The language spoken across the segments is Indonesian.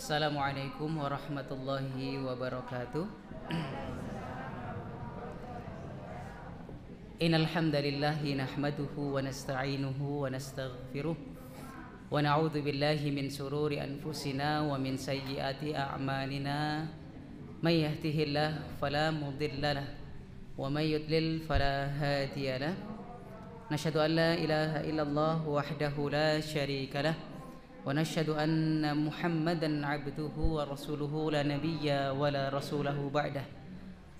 Assalamualaikum warahmatullahi wabarakatuh. Innal hamdalillahi nahmaduhu wa nasta'inuhu wa nastaghfiruh wa na'udzu billahi min shururi anfusina wa min sayyiati a'malina. May yahdihillahu fala mudhillalah wa may yudlil fala hadiyalah. Nashhadu an la ilaha illallah wahdahu la syarikalah wa nashhadu anna Muhammadan 'abduhu wa rasuluhu la nabiyya wa la rasulahu ba'dah.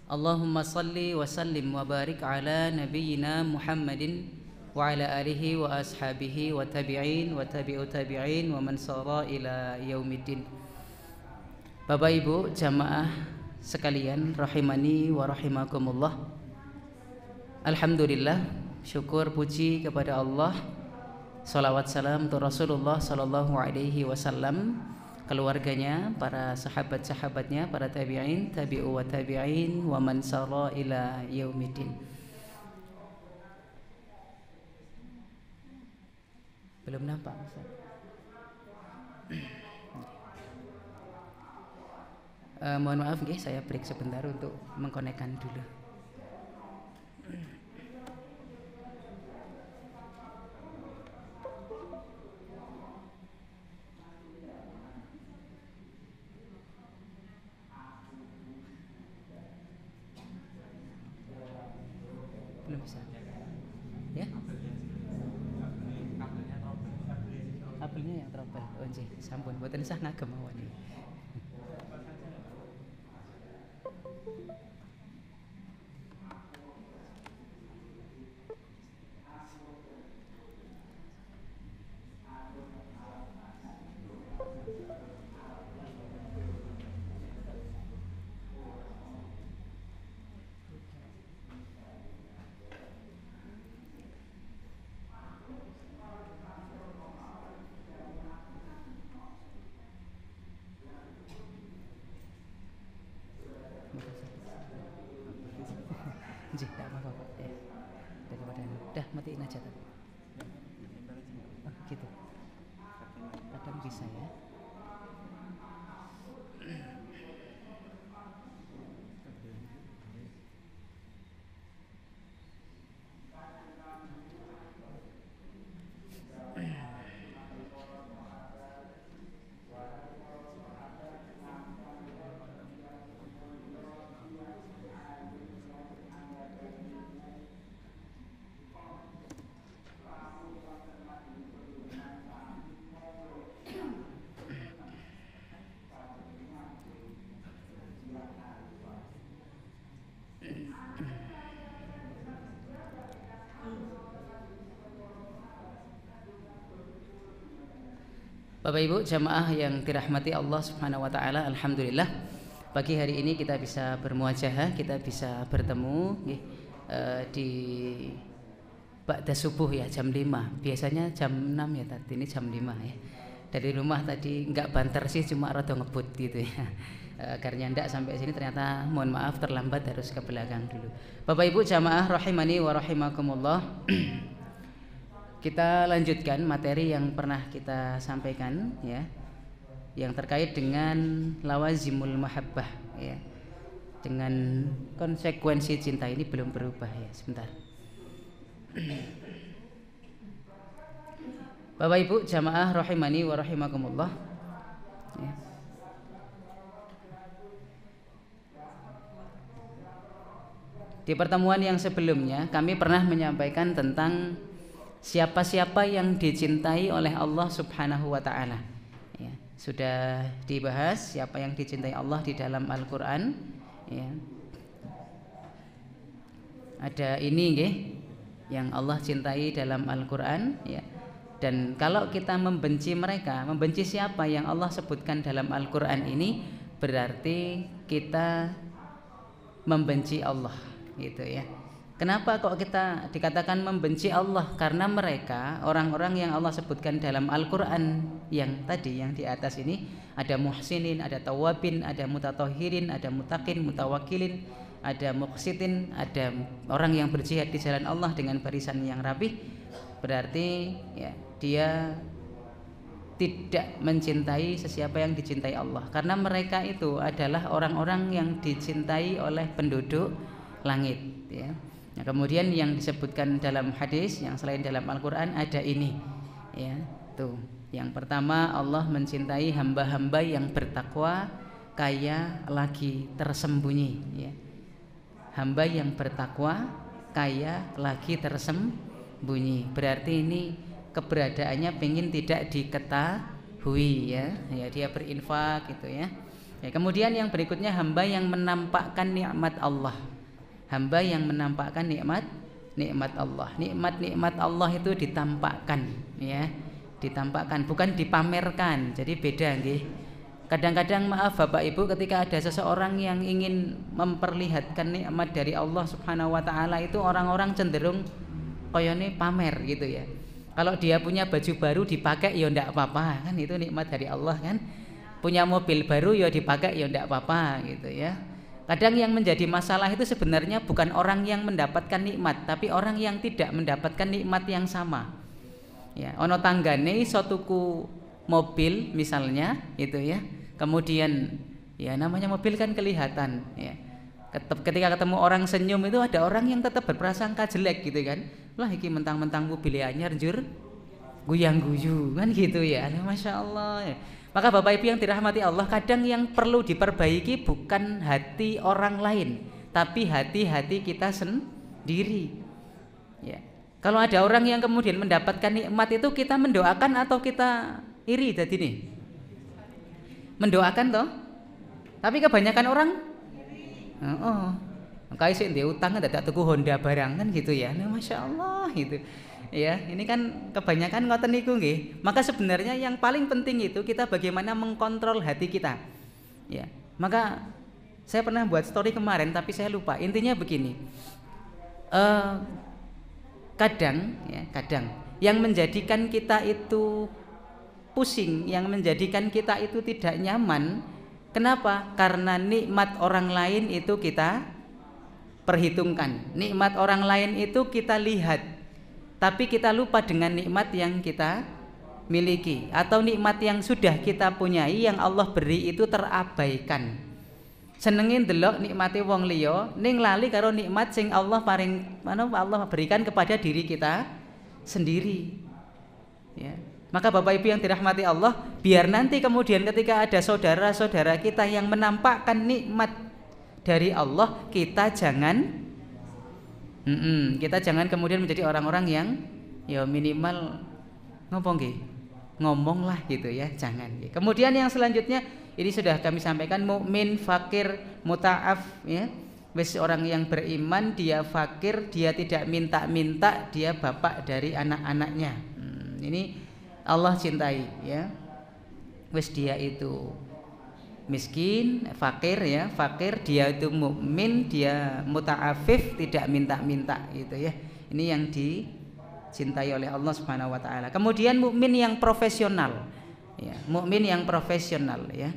Allahumma salli wa sallim wa barik ala nabiyyina Muhammadin wa ala alihi wa ashabihi wa tabi'in wa tabi'u tabi'in wa man sara ila yaumiddin. Bapak Ibu jamaah sekalian rahimani wa rahimakumullah. Alhamdulillah, syukur puji kepada Allah. Salawat salam untuk Rasulullah sallallahu alaihi wasallam, keluarganya, para sahabat-sahabatnya, para tabi'in, tabi'u wa tabi'in wa man sara ila yaumiddin. Belum nampak Ustaz. Mohon maaf nggih, saya break sebentar untuk mengkonekkan dulu. Belum bisa. Ya? Kabelnya yang trouble. Oh nggih, sampun mboten sah ngagem mawon iki. Nggih, tak apa-apa ya. Daripada dah matiin aja tadi. Oh, gitu. Kadang bisa ya. Bapak Ibu jamaah yang dirahmati Allah Subhanahu wa taala, alhamdulillah pagi hari ini kita bisa bermuajahah, kita bisa bertemu di ba'da subuh ya, jam 5. Biasanya jam 6 ya, tadi ini jam 5 ya. Dari rumah tadi enggak banter sih, cuma rada ngebut gitu ya. Akhirnya enggak sampai sini, ternyata mohon maaf terlambat, harus ke belakang dulu. Bapak Ibu jamaah rahimani wa rahimakumullah. Kita lanjutkan materi yang pernah kita sampaikan ya, yang terkait dengan lawazimul mahabbah ya. Dengan konsekuensi cinta ini belum berubah ya, sebentar. Bapak Ibu jamaah rahimani wa rahimakumullah ya. Di pertemuan yang sebelumnya kami pernah menyampaikan tentang siapa-siapa yang dicintai oleh Allah Subhanahu wa taala. Ya, sudah dibahas siapa yang dicintai Allah di dalam Al-Qur'an ya. Ada ini nggih yang Allah cintai dalam Al-Qur'an ya. Dan kalau kita membenci mereka, membenci siapa yang Allah sebutkan dalam Al-Qur'an ini, berarti kita membenci Allah gitu ya. Kenapa kok kita dikatakan membenci Allah? Karena mereka orang-orang yang Allah sebutkan dalam Al-Qur'an yang tadi, yang di atas ini, ada muhsinin, ada tawabin, ada mutatohirin, ada mutakin, mutawakilin, ada muqsitin, ada orang yang berjihad di jalan Allah dengan barisan yang rapih. Berarti ya, dia tidak mencintai sesiapa yang dicintai Allah, karena mereka itu adalah orang-orang yang dicintai oleh penduduk langit, ya. Nah, kemudian yang disebutkan dalam hadis yang selain dalam Al-Quran ada ini, ya, tuh. Yang pertama, Allah mencintai hamba-hamba yang bertakwa kaya lagi tersembunyi, ya. Hamba yang bertakwa kaya lagi tersembunyi, berarti ini keberadaannya pengen tidak diketahui, ya, ya dia berinfak gitu, ya. Ya, kemudian yang berikutnya hamba yang menampakkan nikmat Allah, hamba yang menampakkan nikmat Allah. Nikmat Allah itu ditampakkan, ya, ditampakkan, bukan dipamerkan. Jadi beda, nggih. Kadang-kadang maaf Bapak Ibu, ketika ada seseorang yang ingin memperlihatkan nikmat dari Allah Subhanahu wa taala, itu orang-orang cenderung koyone pamer gitu, ya. Kalau dia punya baju baru dipakai ya ndak apa-apa, kan itu nikmat dari Allah, kan. Punya mobil baru ya dipakai ya ndak apa-apa gitu, ya. Kadang yang menjadi masalah itu sebenarnya bukan orang yang mendapatkan nikmat, tapi orang yang tidak mendapatkan nikmat yang sama. Ya, ono tanggane iso tuku mobil misalnya itu, ya. Kemudian ya namanya mobil kan kelihatan, ya. Ketika ketemu orang senyum itu ada orang yang tetap berprasangka jelek gitu, kan. Lah iki mentang-mentang mobil anyar njur guyang-guyu, kan gitu, ya. Masya Allah, ya. Maka Bapak Ibu yang dirahmati Allah, kadang yang perlu diperbaiki bukan hati orang lain, tapi hati-hati kita sendiri, ya. Kalau ada orang yang kemudian mendapatkan nikmat itu, kita mendoakan atau kita iri tadi nih? Mendoakan toh? Tapi kebanyakan orang kayak sih dia utang tidak tuku Honda barang, kan gitu, ya. Nah, Masya Allah gitu, ya. Ini kan kebanyakan ngoten niku, nggih. Maka sebenarnya yang paling penting itu kita bagaimana mengkontrol hati kita, ya. Maka saya pernah buat story kemarin tapi saya lupa. Intinya begini, kadang yang menjadikan kita itu pusing, yang menjadikan kita itu tidak nyaman, kenapa? Karena nikmat orang lain itu kita perhitungkan, nikmat orang lain itu kita lihat, tapi kita lupa dengan nikmat yang kita miliki, atau nikmat yang sudah kita punyai yang Allah beri itu terabaikan. Senengin delok nikmati wong liya ning lali karo nikmat sing Allah Allah berikan kepada diri kita sendiri, ya. Maka Bapak Ibu yang dirahmati Allah, biar nanti kemudian ketika ada saudara-saudara kita yang menampakkan nikmat dari Allah, kita jangan kemudian menjadi orang-orang yang ya minimal ngomong lah gitu, ya, jangan. Kemudian yang selanjutnya ini sudah kami sampaikan, mukmin, fakir, muta'af, ya. Wis orang yang beriman, dia fakir, dia tidak minta-minta, dia bapak dari anak-anaknya. Ini Allah cintai, ya. Wis dia itu miskin, fakir, ya, fakir, dia itu mukmin, dia muta'afif, tidak minta-minta gitu, ya. Ini yang dicintai oleh Allah Subhanahu wa taala. Kemudian mukmin yang profesional, ya, mukmin yang profesional, ya.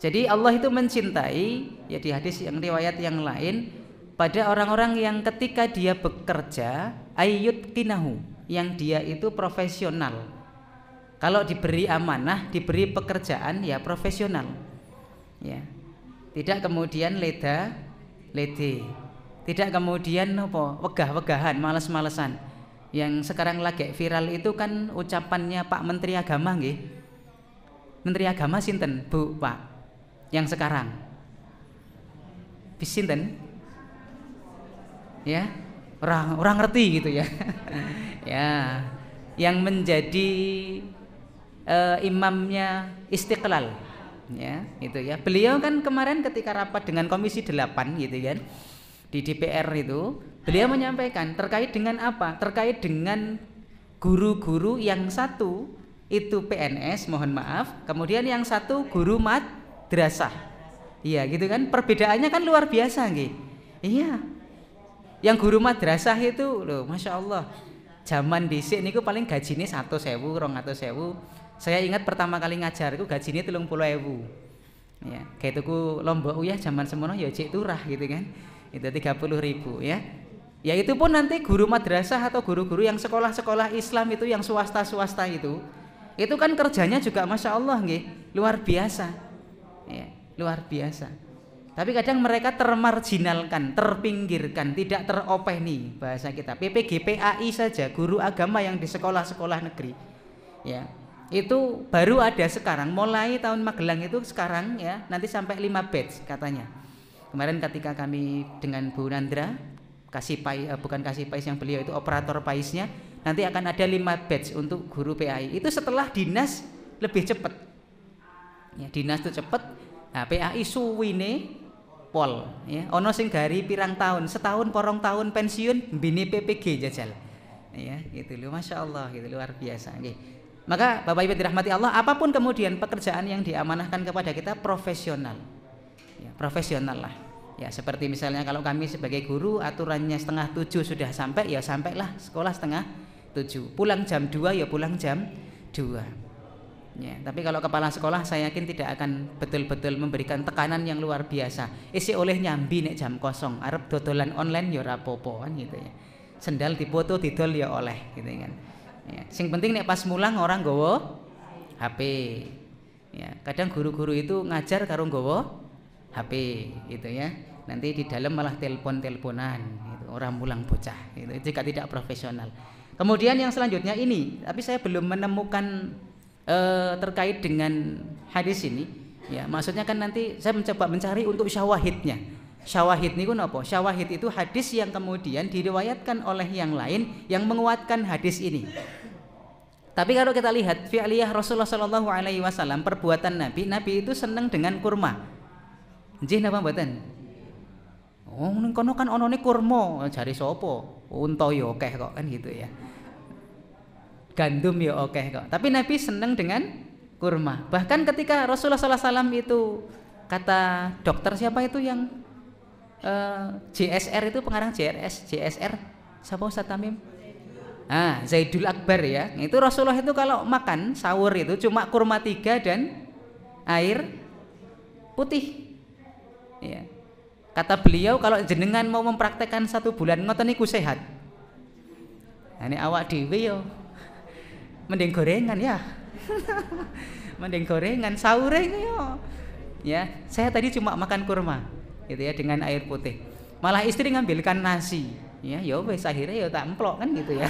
Jadi Allah itu mencintai, ya, di hadis yang riwayat yang lain, pada orang-orang yang ketika dia bekerja ayyut kinahu, yang dia itu profesional. Kalau diberi amanah, diberi pekerjaan, ya profesional, ya. Tidak kemudian lede, tidak kemudian wegah-wegahan, males-malesan. Yang sekarang lagi viral itu kan ucapannya Pak Menteri Agama, nggih. Menteri Agama sinten, Bu, Pak? Yang sekarang sinten? Ya, orang ngerti gitu, ya. Ya, yang menjadi imamnya Istiqlal, ya, itu, ya. Beliau kan kemarin ketika rapat dengan Komisi 8 gitu, kan, di DPR itu, beliau menyampaikan terkait dengan apa? Terkait dengan guru-guru yang satu itu PNS, mohon maaf, kemudian yang satu guru madrasah. Iya, gitu kan, perbedaannya kan luar biasa, nggih. Iya. Yang guru madrasah itu loh, Masya Allah, zaman dhisik niku paling gajine 100.000, 200.000. Saya ingat pertama kali ngajar itu gajinya 30.000. Ya, kayak tuku lombok uyah zaman semono ya cek turah gitu, kan. Itu 30.000, ya. Ya itu pun nanti guru madrasah atau guru-guru yang sekolah-sekolah Islam itu yang swasta-swasta itu Itu kan kerjanya juga Masya Allah nggih, luar biasa. Ya, luar biasa. Tapi kadang mereka termarginalkan, terpinggirkan, tidak teropeni bahasa kita. PPG PAI saja, guru agama yang di sekolah-sekolah negeri. Ya, itu baru ada sekarang, mulai tahun Magelang itu sekarang ya, nanti sampai 5 batch katanya. Kemarin ketika kami dengan Bu Nandra, bukan kasih pais yang beliau itu operator paisnya, nanti akan ada 5 batch untuk guru PAI. Itu setelah dinas lebih cepat. Ya, dinas itu cepat. Nah, PAI suwine pol ya, ono sing gari pirang tahun, setahun porong tahun pensiun bini PPG jajal. Ya, gitu loh, Masya Allah, gitu luar biasa. Oke. Maka Bapak Ibu dirahmati Allah, apapun kemudian pekerjaan yang diamanahkan kepada kita profesional. Ya, profesional lah. Ya, seperti misalnya kalau kami sebagai guru aturannya 6:30 sudah sampai, ya sampailah sekolah 6:30. Pulang jam 2 ya pulang jam 2. Ya, tapi kalau kepala sekolah saya yakin tidak akan betul-betul memberikan tekanan yang luar biasa. Isi oleh nyambi nek jam kosong, arep dodolan online ya ora apa-apa kan gitu ya. Sendal dipoto didol ya oleh gitu kan. Ya, sing penting nek pas mulang orang nggawa HP. Ya, kadang guru-guru itu ngajar karo nggawa HP gitu ya. Nanti di dalam malah telepon-teleponan gitu. Orang mulang bocah gitu. Jika tidak profesional. Kemudian yang selanjutnya ini, tapi saya belum menemukan terkait dengan hadis ini ya, maksudnya kan nanti saya mencoba mencari untuk syawahidnya. Syawahid niku napa? Syawahid itu hadis yang kemudian diriwayatkan oleh yang lain yang menguatkan hadis ini. Tapi kalau kita lihat fi'liyah Rasulullah sallallahu alaihi wasallam, perbuatan Nabi itu seneng dengan kurma. Nggih napa mboten? Oh ning kono kan onone kurma, jare sapa? Unta ya akeh kok kan gitu ya. Gandum ya oke kok. Tapi Nabi senang dengan kurma. Bahkan ketika Rasulullah SAW itu kata dokter siapa itu yang JSR itu pengarang JSR siapa Ustaz Tamim? Zaidul Akbar ya. Itu Rasulullah itu kalau makan sahur itu cuma kurma 3 dan air putih. Ya. Kata beliau kalau jenengan mau mempraktekkan 1 bulan ngoten niku sehat. Nah, ini awak dhewe yo mending gorengan ya. Mending gorengan sahur yo. Ya, saya tadi cuma makan kurma gitu ya dengan air putih. Malah istri ngambilkan nasi. Ya wes akhirnya ya tak emplok kan gitu ya.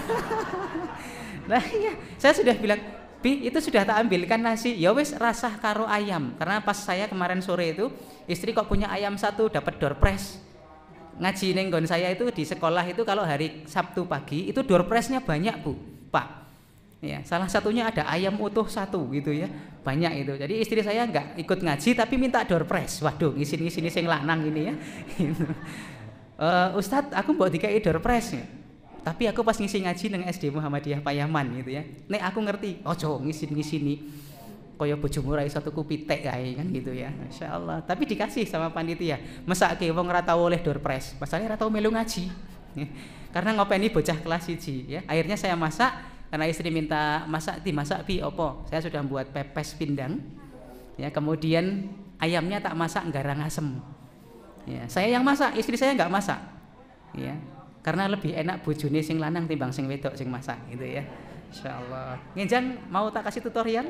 Nah iya, saya sudah bilang, "Bi, itu sudah tak ambilkan nasi." Ya wes rasah karo ayam. Karena pas saya kemarin sore itu, istri kok punya ayam 1 dapat door prize. Ngaji nenggon saya itu di sekolah itu kalau hari Sabtu pagi itu door prize-nya banyak, Bu. Pak. Ya, salah satunya ada ayam utuh 1 gitu ya, banyak itu. Jadi istri saya nggak ikut ngaji tapi minta door prize. Waduh, ngisi-ngisi sing lanang ini ya. Ustadz, aku mbok dikai door prize ya. Tapi aku pas ngisi ngaji nang SD Muhammadiyah Payaman gitu ya. Nek aku ngerti, ojo ngisi-ngisini kaya bojomu ra iso tuku pitik kae kan gitu ya. Masyaallah. Tapi dikasih sama panitia. Mesake wong ora tau oleh door prize, pasane ora tau melu ngaji. Karena ngopeni bocah kelas 1 ya. Akhirnya saya masak. Karena istri minta dimasak bi opo, saya sudah buat pepes pindang, ya kemudian ayamnya tak masak garang asem, ya saya yang masak, istri saya nggak masak, ya karena lebih enak bojone sing lanang timbang sing wedok sing masak gitu ya. Insyaallah. Ngenjang mau tak kasih tutorial?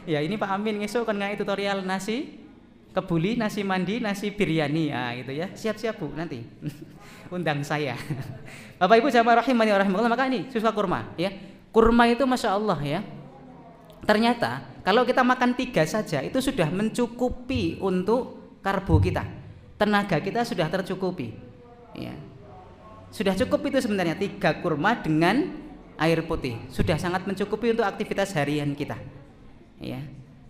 Ya ini Pak Amin ngesuk kan ngai tutorial nasi kebuli, nasi mandi, nasi biryani, gitu ya. Siap-siap Bu nanti. Undang saya. Bapak Ibu jamaah rahimani wa rahimakumullah, maka ini susu kurma ya. Kurma itu Masya Allah ya. Ternyata kalau kita makan 3 saja itu sudah mencukupi untuk karbo kita. Tenaga kita sudah tercukupi. Ya. Sudah cukup itu sebenarnya 3 kurma dengan air putih. Sudah sangat mencukupi untuk aktivitas harian kita. Ya.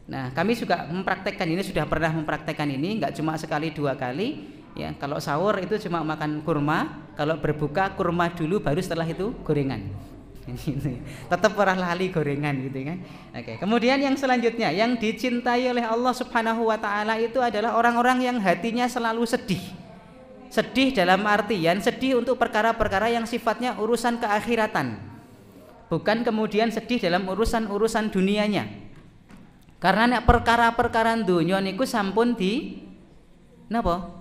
Nah, kami juga mempraktekkan ini, sudah pernah mempraktekkan ini, enggak cuma sekali 2 kali. Ya, kalau sahur itu cuma makan kurma, kalau berbuka kurma dulu, baru setelah itu gorengan. Tetap pernah lali gorengan gitu kan. Oke. Kemudian yang selanjutnya, yang dicintai oleh Allah Subhanahu wa taala itu adalah orang-orang yang hatinya selalu sedih. Sedih dalam artian sedih untuk perkara-perkara yang sifatnya urusan keakhiratan. Bukan kemudian sedih dalam urusan-urusan dunianya. Karena nek perkara-perkara dunia niku sampun di napa?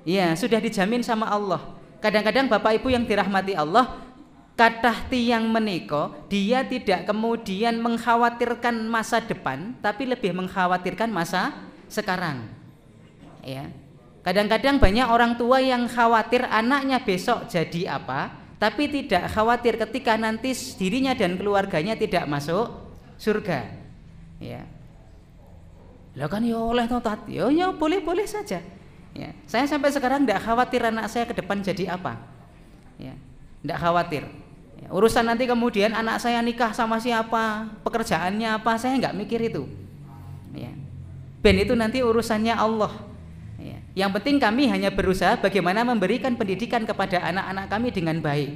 Iya, sudah dijamin sama Allah. Kadang-kadang Bapak Ibu yang dirahmati Allah, Kathah tiyang menika dia tidak kemudian mengkhawatirkan masa depan, tapi lebih mengkhawatirkan masa sekarang. Ya. Kadang-kadang banyak orang tua yang khawatir anaknya besok jadi apa, tapi tidak khawatir ketika nanti dirinya dan keluarganya tidak masuk surga. Ya. Lah kan ya oleh totat, ya boleh-boleh saja. Ya. Saya sampai sekarang tidak khawatir anak saya ke depan jadi apa. Ya. Tidak khawatir. Ya. Urusan nanti kemudian anak saya nikah sama siapa, pekerjaannya apa, saya nggak mikir itu. Ya. Ben itu nanti urusannya Allah. Ya. Yang penting kami hanya berusaha bagaimana memberikan pendidikan kepada anak-anak kami dengan baik.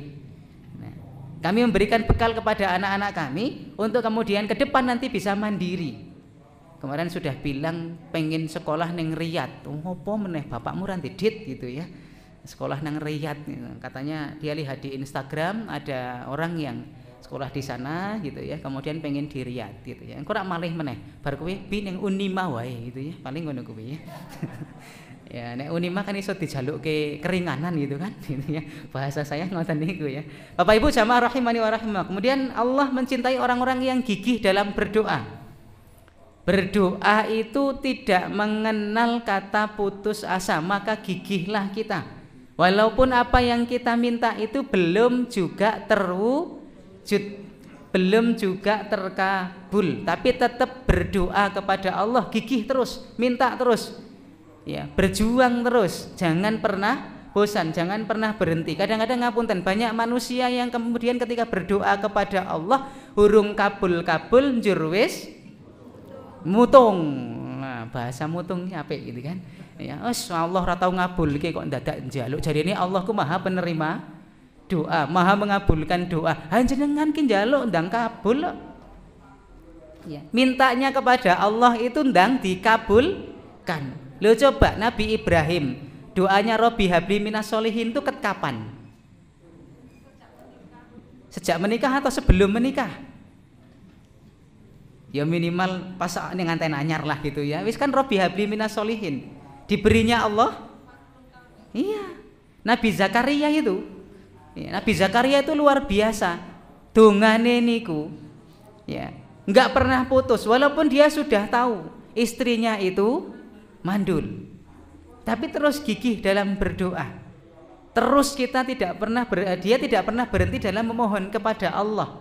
Nah, kami memberikan bekal kepada anak-anak kami untuk kemudian ke depan nanti bisa mandiri. Kemarin sudah bilang pengen sekolah neng Riyadh. Apa meneh bapakmu ranti dit gitu ya. Sekolah neng Riyadh gitu. Katanya dia lihat di Instagram ada orang yang sekolah di sana gitu ya. Kemudian pengen di Riyadh gitu ya. Engko rak malih meneh. Bar kowe pi ning Unima wae gitu ya. Paling ngono kuwi ya. Ya nek Unima kan iso dijalukke keringanan gitu kan gitu ya. Bahasa saya ngoten niku ya. Bapak Ibu jamaah rahimani wa rahimakumullah. Kemudian Allah mencintai orang-orang yang gigih dalam berdoa. Berdoa itu tidak mengenal kata putus asa, maka gigihlah kita. Walaupun apa yang kita minta itu belum juga terwujud, belum juga terkabul, tapi tetap berdoa kepada Allah, gigih terus, minta terus. Ya, berjuang terus, jangan pernah bosan, jangan pernah berhenti. Kadang-kadang ngapunten, banyak manusia yang kemudian ketika berdoa kepada Allah hurung kabul-kabul njur wis mutung. Nah, bahasa mutungnya apik gitu kan. Ya, Allah ora tau ngabulke kok ndadak njaluk. Jarine Allah ku Maha penerima doa, Maha mengabulkan doa. Panjenengan ki njaluk ndang kabul. Ya, mintanya kepada Allah itu ndang dikabulkan. Lo coba Nabi Ibrahim, doanya Robbi habli minas solihin itu kapan? Sejak menikah atau sebelum menikah? Ya minimal pas ning nganten anyar lah gitu ya. Wis kan Robbi habli minas solihin. Diberinya Allah. Iya. Nabi Zakaria itu. Ya, Nabi Zakaria itu luar biasa. Dongane niku ya, enggak pernah putus walaupun dia sudah tahu istrinya itu mandul. Tapi terus gigih dalam berdoa. Terus kita tidak pernah dia tidak pernah berhenti dalam memohon kepada Allah.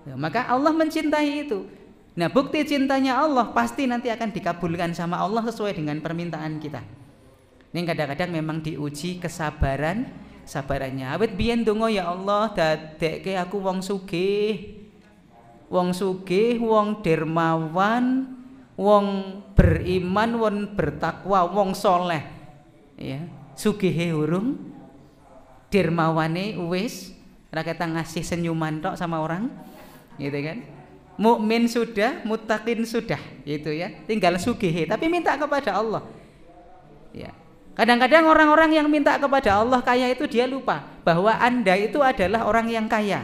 Ya, maka Allah mencintai itu. Nah, bukti cintanya Allah pasti nanti akan dikabulkan sama Allah sesuai dengan permintaan kita. Ini kadang-kadang memang diuji kesabarannya. Awit biyen donga ya Allah dadekke aku wong sugih, wong dermawan, wong beriman, wong bertakwa, wong soleh. Ya, sugihe urung, dermawane wis, ora ketang ngasih senyuman tok sama orang, gitu kan? Mukmin sudah, muttaqin sudah, gitu ya. Tinggal sugihe, tapi minta kepada Allah. Ya. Kadang-kadang orang-orang yang minta kepada Allah kaya itu dia lupa bahwa Anda itu adalah orang yang kaya.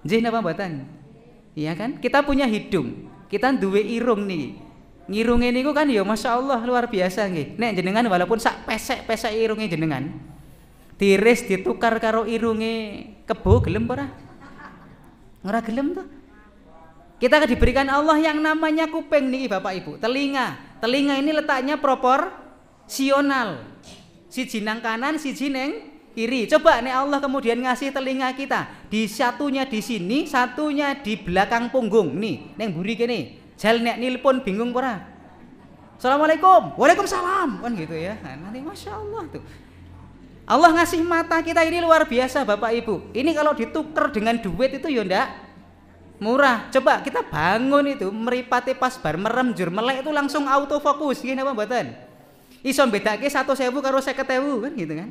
Nggih napa mboten? Iya kan? Kita punya hidung, kita duwe irung nih. Ngirunge niku kan ya Masya Allah luar biasa nggih. Nek jenengan walaupun sak pesek-pesek irunge jenengan, tiris ditukar karo irunge kebo gelem ora? Ora gelem tuh. Kita diberikan Allah yang namanya kuping nih Bapak Ibu, telinga. Telinga ini letaknya proporsional. Siji nang kanan, siji nang kiri. Coba nih Allah kemudian ngasih telinga kita, di satunya di sini, satunya di belakang punggung nih, neng buri kene. Jal nek nilpon bingung ora? Assalamualaikum, waalaikumsalam, kan gitu ya. Nah, nanti Masya Allah tuh. Allah ngasih mata kita ini luar biasa Bapak Ibu. Ini kalau ditukar dengan duit itu ya ndak murah. Coba kita bangun itu meripati pas bar merem jur melek itu langsung autofokus nggih napa mboten? Iso bedake 100.000 karo 50.000 kan gitu kan.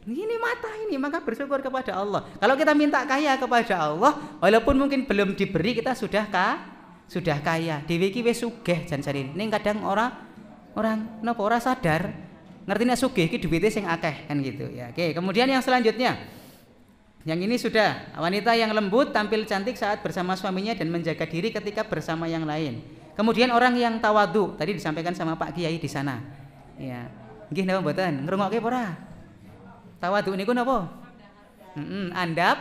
Ini mata ini, maka bersyukur kepada Allah. Kalau kita minta kaya kepada Allah, walaupun mungkin belum diberi, kita sudah kaya. Dhewe iki wis sugih jan-jane. Ning kadang orang napa ora sadar ngerti nek sugih iki duwite sing akeh kan gitu ya. Oke, kemudian yang selanjutnya. Yang ini sudah wanita yang lembut, tampil cantik saat bersama suaminya dan menjaga diri ketika bersama yang lain. Kemudian orang yang tawadhu, tadi disampaikan sama Pak Kiai di sana. Ya. Nggih napa mboten? Ngrungokke apa ora? Tawadhu niku napa? Andap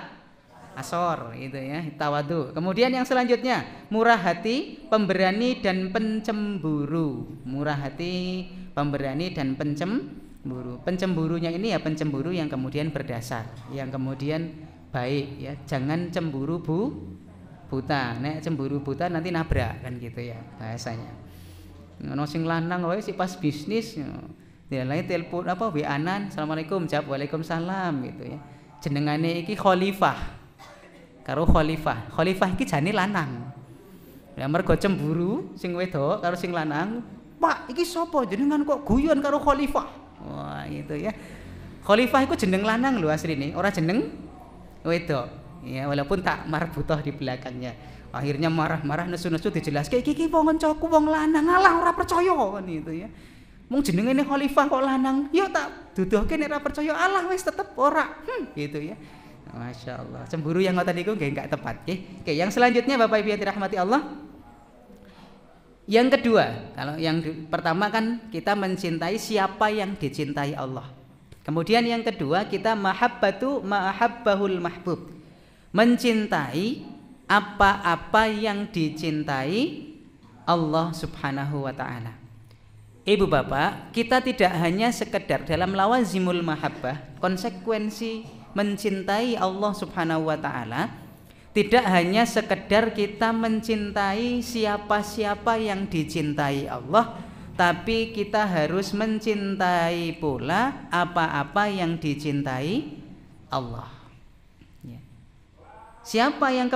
asor itu ya, tawadu. Kemudian yang selanjutnya murah hati, pemberani dan pencemburu. Murah hati, pemberani dan pencemburu. Pencemburunya ini ya pencemburu yang kemudian berdasar, yang kemudian baik ya. Jangan cemburu buta. Nek cemburu buta nanti nabrak kan gitu ya bahasanya. Ono sing lanang wae si pas bisnis ya lain telepon apa WA-an, assalamualaikum, jawab waalaikumsalam gitu ya. Jenengane iki khalifah. Karo khalifah. Khalifah iki jane lanang. Ya mergo cemburu sing wedok karo sing lanang, "Pak, iki sapa jenengan kok guyon karo khalifah?" Wah, gitu ya. Khalifah iku jeneng lanang lho asline, ora jeneng wedok. Ya walaupun tak marbutoh di belakangnya. Akhirnya marah-marah nesu-nesu dijelaske, "Iki wong kancaku wong lanang, alah ora percaya," kan gitu ya. Mung jenengane khalifah kok lanang, yo tak duduhke nek ora percaya, alah wis tetep ora. Gitu ya. Masya Allah, cemburu yang ngoten niku nggih enggak tepat nggih. Oke, yang selanjutnya Bapak Ibu yang dirahmati Allah. Yang kedua, kalau yang pertama kan kita mencintai siapa yang dicintai Allah. Kemudian yang kedua kita mahabbatu ma'ahabbahul mahbub. Mencintai apa-apa yang dicintai Allah Subhanahu wa taala. Ibu bapak, kita tidak hanya sekedar dalam lawazimul mahabbah, konsekuensi mencintai Allah Subhanahu wa taala tidak hanya sekedar kita mencintai siapa-siapa yang dicintai Allah, tapi kita harus mencintai pula apa-apa yang dicintai Allah. Ya. Siapa yang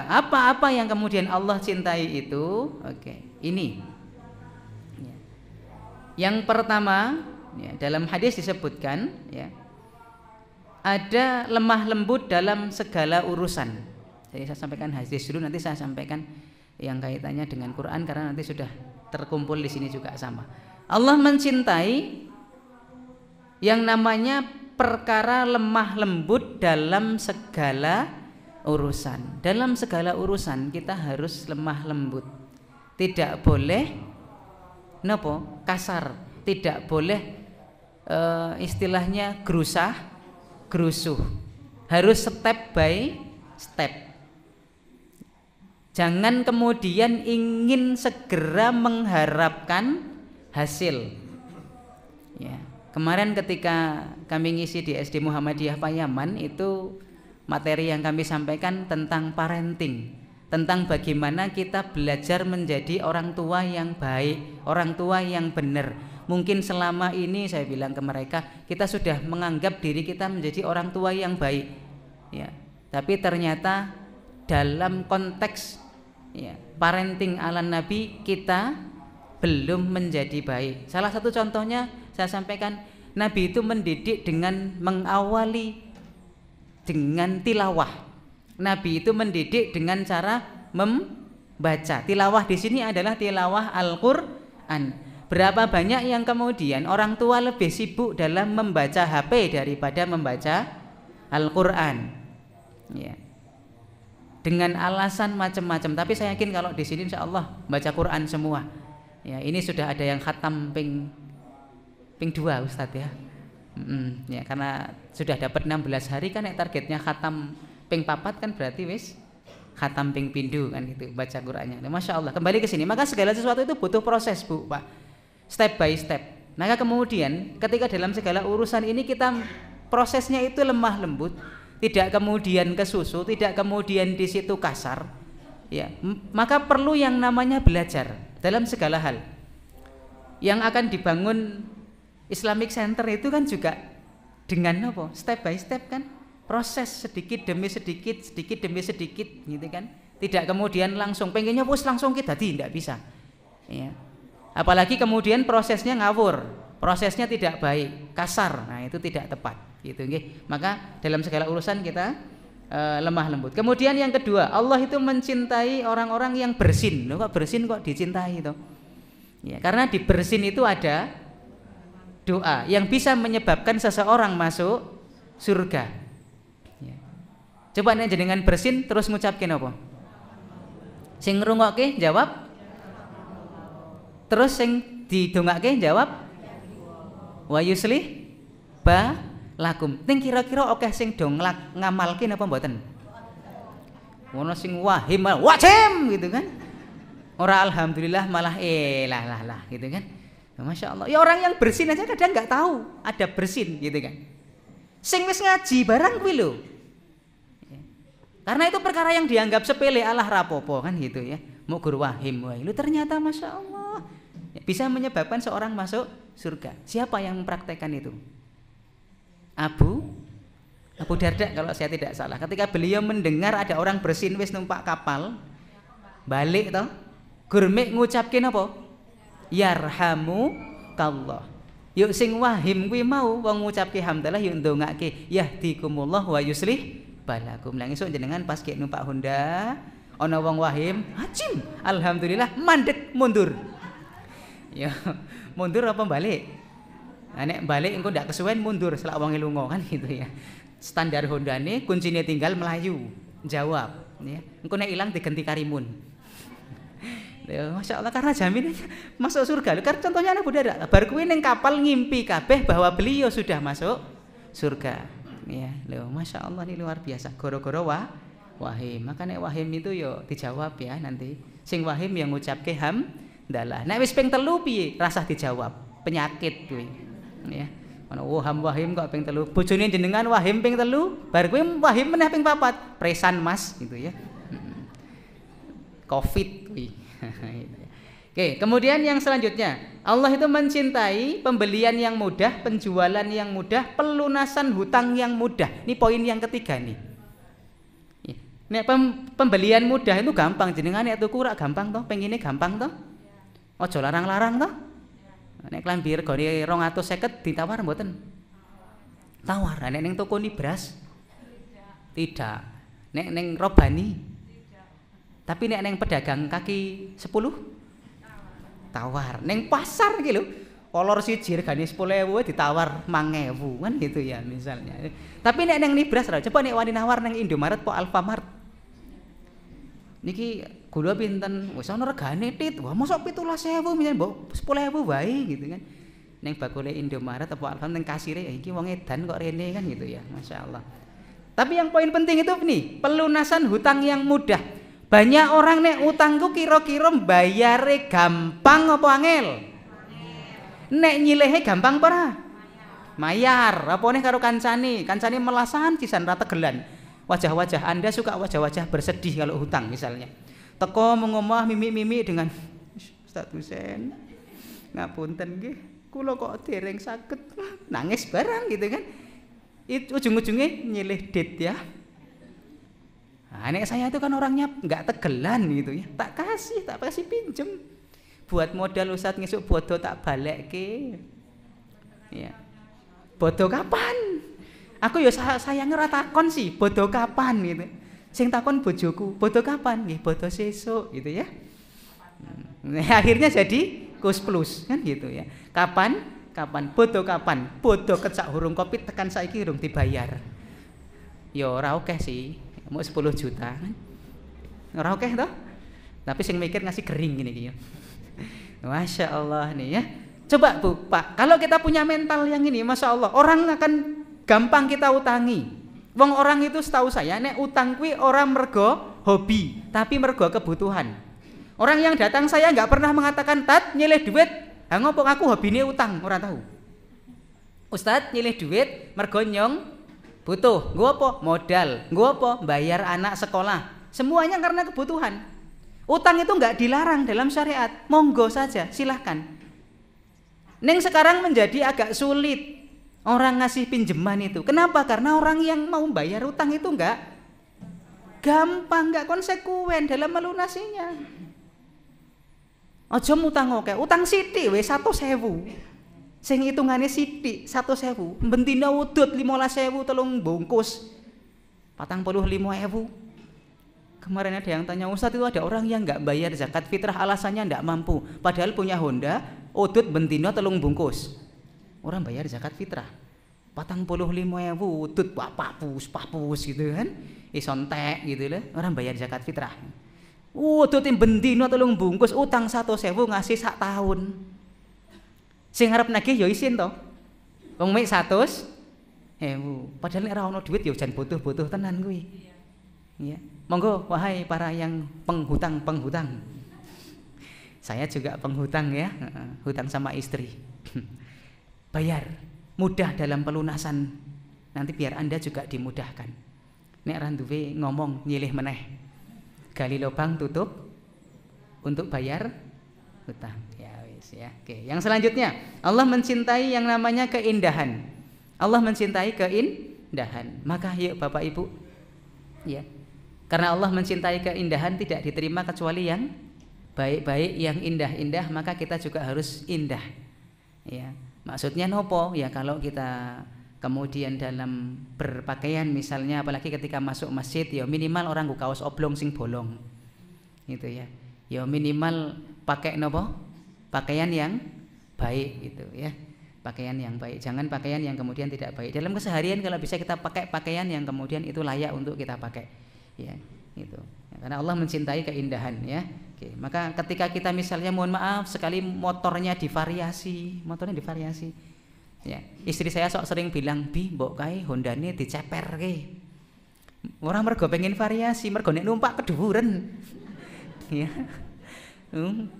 apa-apa yang kemudian Allah cintai itu, oke, ini. Ya. Yang pertama, ya, dalam hadis disebutkan, ya, ada lemah lembut dalam segala urusan. Jadi saya sampaikan hadis dulu, nanti saya sampaikan yang kaitannya dengan Quran karena nanti sudah terkumpul di sini juga sama. Allah mencintai yang namanya perkara lemah lembut dalam segala urusan. Dalam segala urusan kita harus lemah lembut. Tidak boleh kasar, tidak boleh istilahnya gerusuh, harus step by step. Jangan kemudian ingin segera mengharapkan hasil. Ya, kemarin ketika kami ngisi di SD Muhammadiyah Payaman itu materi yang kami sampaikan tentang parenting, tentang bagaimana kita belajar menjadi orang tua yang baik, orang tua yang benar. Mungkin selama ini saya bilang ke mereka, kita sudah menganggap diri kita menjadi orang tua yang baik, ya. Tapi ternyata dalam konteks, ya, parenting ala Nabi kita belum menjadi baik. Salah satu contohnya saya sampaikan, Nabi itu mendidik dengan mengawali dengan tilawah. Nabi itu mendidik dengan cara membaca. Tilawah di sini adalah tilawah Al-Qur'an. Berapa banyak yang kemudian orang tua lebih sibuk dalam membaca HP daripada membaca Al-Qur'an, ya. Dengan alasan macam-macam. Tapi saya yakin kalau di sini insya Allah baca Quran semua. Ya, ini sudah ada yang khatam ping 2 Ustadz ya. Ya, karena sudah dapat 16 hari kan, targetnya khatam ping 4 kan berarti wis khatam ping pindu kan gitu baca Qur'annya. Nah, Masya Allah. Kembali ke sini. Maka segala sesuatu itu butuh proses, Bu, Pak. Step by step. Maka kemudian ketika dalam segala urusan ini kita prosesnya itu lemah lembut, tidak kemudian kesusu, tidak kemudian di situ kasar, ya. Maka perlu yang namanya belajar dalam segala hal. Yang akan dibangun Islamic Center itu kan juga dengan apa? Step by step kan, proses sedikit demi sedikit, sedikit demi sedikit, gitu kan. Tidak kemudian langsung pengennya bos langsung kita tidak bisa, ya. Apalagi kemudian prosesnya ngawur, prosesnya tidak baik, kasar, nah itu tidak tepat, gitu nggih. Maka dalam segala urusan kita lemah lembut. Kemudian yang kedua, Allah itu mencintai orang-orang yang bersin. Loh, kok bersin kok dicintai itu? Ya, karena di bersin itu ada doa yang bisa menyebabkan seseorang masuk surga. Ya. Coba nek jenengan bersin terus ngucapkin apa? Sing ngrungokke jawab. Terus sing didongake jawab wa yuslih ba lakum. Ning kira-kira akeh sing dong ngamalke napa mboten? Ono sing wahim wajim gitu kan. Ora alhamdulillah malah lah gitu kan. Masya Allah. Ya orang yang bersin aja kadang nggak tahu ada bersin gitu kan. Sing wis ngaji barang kuwi lho. Karena itu perkara yang dianggap sepele alah rapopo kan gitu ya. Mau guru wahim wah lu ternyata masya Allah bisa menyebabkan seorang masuk surga. Siapa yang mempraktekkan itu? Abu Darda kalau saya tidak salah. Ketika beliau mendengar ada orang bersin wis numpak kapal balik toh, gurmek ngucapkin apa? Yarhamukallah. Yuk sing wahim kuwi mau wong ngucapke hamdalah yuk ndongake yahdikumullah wa yuslih balakum. Lah esuk jenengan pas kek numpak Honda ana wong wahim, hajim, alhamdulillah mandek mundur. Ya, mundur apa balik? Nah, nek balik engko ndak kesuwen mundur selak wong lunga kan gitu ya. Standar Hondane kuncine tinggal melayu, jawab ya. Engko nek ilang diganti Karimun. Ya, Masya Allah karena jamin masuk surga. Karena contohnya Abu Darda, bar kuwi ning kapal ngimpi kabeh bahwa beliau sudah masuk surga. Ya, lho Masya Allah ini luar biasa. Goro-goro wahim. Maka nek wahim itu yo dijawab ya nanti. Sing wahim yang ngucapke hamdalah. Nek wis ping 3 piye? Rasah dijawab. Penyakit kuwi. Ya. Ana wahim kok ping 3. Bojone jenengan wahim ping 3, bar kuwi wahim meneh ping 4. Presan Mas gitu ya. Covid kuwi. Oke, kemudian yang selanjutnya, Allah itu mencintai pembelian yang mudah, penjualan yang mudah, pelunasan hutang yang mudah. Ini poin yang ketiga nih. Nek pembelian mudah itu gampang, jenengan nek tuku rak gampang toh, pengine gampang toh. Aja larang-larang toh. Nek klambi regane 250 ditawar mboten? Tawar. Nek ning toko ni beras? Tidak. Nek ning robani? Tapi nek neng pedagang kaki 10 tawar. Neng pasar iki lho, kolor siji regane 10.000 ditawar 5.000 kan gitu ya misalnya. Tapi nek neng nibras ra, coba nek wani nawar neng Indomaret po Alfamart. Niki gula pinten? Wis ana regane tit. Wah, mosok 17.000 misalnya mbok 10.000 wae gitu kan. Neng bakule Indomaret apa Alfamart neng kasire iki wong edan kok rene kan gitu ya. Masya Allah. Tapi yang poin penting itu nih, pelunasan hutang yang mudah. Banyak orang nek utangku kira-kira bayare gampang apa angel? Nek nyilehe gampang apa ora? Mayar. Apa nih karo kancane melasan sisan rata gelan. Wajah-wajah Anda suka wajah-wajah bersedih kalau hutang misalnya. Teko mengomah mimik-mimik dengan Ustaz Husain. Ngapunten nggih, kula kok dereng saged nangis barang gitu kan. Ujung-ujungnya nyilih date ya. Nah, nek saya itu kan orangnya nggak tegelan gitu ya, tak kasih pinjem buat modal Ustaz ngesuk bodo tak balik ke, ya bodo kapan? Aku ya sayangnya ora takon sih bodo kapan gitu, sing takon bojoku bodo kapan? Nggih bodo sesuk gitu ya. Nah, akhirnya jadi kus plus kan gitu ya. Kapan bodo kapan? Bodo kecak hurung kopi tekan saiki urung dibayar. Ya ora akeh sih. Mau 10 juta kan ora oke toh, tapi sing mikir ngasih kering gini ya. Masya Allah nih ya. Coba Bu Pak, kalau kita punya mental yang ini, Masya Allah, orang akan gampang kita utangi. Wong orang itu setahu saya nek utang kuwi orang mergo hobi, tapi mergo kebutuhan. Orang yang datang saya nggak pernah mengatakan tat nyilih duit, ngopo aku hobine utang, ora tahu. Ustadz nyilih duit mergo nyong butuh, gue apa? Modal, gue apa? Bayar anak sekolah. Semuanya karena kebutuhan. Utang itu nggak dilarang dalam syariat, monggo saja, silahkan. Neng sekarang menjadi agak sulit orang ngasih pinjaman itu. Kenapa? Karena orang yang mau bayar utang itu nggak gampang, nggak konsekuen dalam melunasinya. Ojo utang oke, utang sithik wis 100.000. Sing hitungane sithik 100.000, bentina udut 15.000 telung bungkus 45.000. Kemarin ada yang tanya, Ustaz itu ada orang yang nggak bayar zakat fitrah alasannya nggak mampu, padahal punya Honda, udut bentina telung bungkus. Orang bayar zakat fitrah 45.000 udut papus gitu kan, isontek gitu lah. Orang bayar zakat fitrah. Udut bentina telung bungkus, utang 100.000 ngasih sak tahun. Sing arep nagih ya isin to. Wong mek 100.000. Padahal nek ora ono duit ya jan butuh-butuh tenan kuwi. Iya. Monggo wahai para yang penghutang. Saya juga penghutang ya, hutang sama istri. Bayar, mudah dalam pelunasan. Nanti biar Anda juga dimudahkan. Nek ra duwe ngomong nyilih meneh. Gali lubang tutup untuk bayar hutang. Ya wis ya. Oke, yang selanjutnya, Allah mencintai yang namanya keindahan. Allah mencintai keindahan. Maka yuk Bapak Ibu, ya. Karena Allah mencintai keindahan tidak diterima kecuali yang baik-baik, yang indah-indah, maka kita juga harus indah. Ya. Maksudnya nopo? Ya kalau kita kemudian dalam berpakaian misalnya, apalagi ketika masuk masjid, ya minimal orang nggo kaos oblong sing bolong. Gitu ya. Ya minimal pakai nopo? Pakaian yang baik gitu ya. Pakaian yang baik, jangan pakaian yang kemudian tidak baik. Dalam keseharian kalau bisa kita pakai pakaian yang kemudian itu layak untuk kita pakai. Ya, itu. Ya, karena Allah mencintai keindahan ya. Oke, maka ketika kita misalnya mohon maaf sekali motornya divariasi. Ya, istri saya sok sering bilang, "Bi, mbok kae Hondane diceperke." Ora mergo pengen variasi, mergo nek numpak keduwuren. Ya.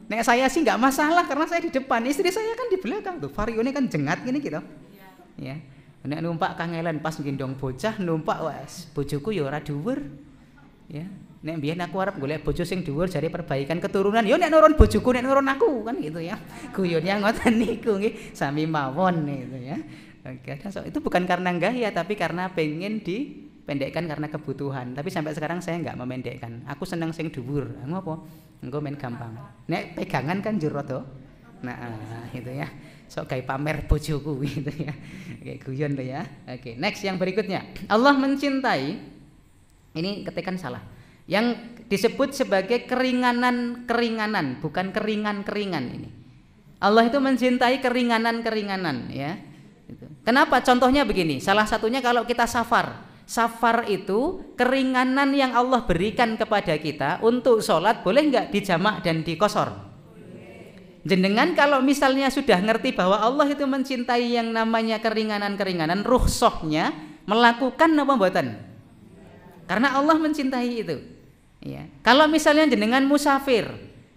Nek saya sih nggak masalah karena saya di depan, istri saya kan di belakang tuh. Varione kan jengat gini gitu. Ya. Nek numpak kangelan pas gendong bocah numpak wes bojoku ya ora dhuwur. Ya, nek mbiyen aku arep golek bojo sing dhuwur jare perbaikan keturunan. Ya nek nurun bojoku, nek nurun aku kan gitu ya. Guyonnya ngoten niku nggih, sami mawon gitu ya. Oke, itu bukan karena gaya tapi karena pengen dipendekkan karena kebutuhan. Tapi sampai sekarang saya enggak memendekkan. Aku seneng sing dhuwur. Ngopo? Engko men gampang. Nek pegangan kan jero to. Nah, gitu ya. Sok gawe pamer bojoku gitu ya. Oke, guyon to ya. Oke, next yang berikutnya. Allah mencintai, ini ketikan salah. Yang disebut sebagai keringanan, bukan keringan ini. Allah itu mencintai keringanan ya. Kenapa? Contohnya begini. Salah satunya kalau kita safar. Safar itu keringanan yang Allah berikan kepada kita untuk sholat, boleh nggak dijamak dan dikosor? Jenengan kalau misalnya sudah ngerti bahwa Allah itu mencintai yang namanya keringanan, rukhsahnya melakukan apa mboten? Karena Allah mencintai itu. Ya. Kalau misalnya jenengan musafir,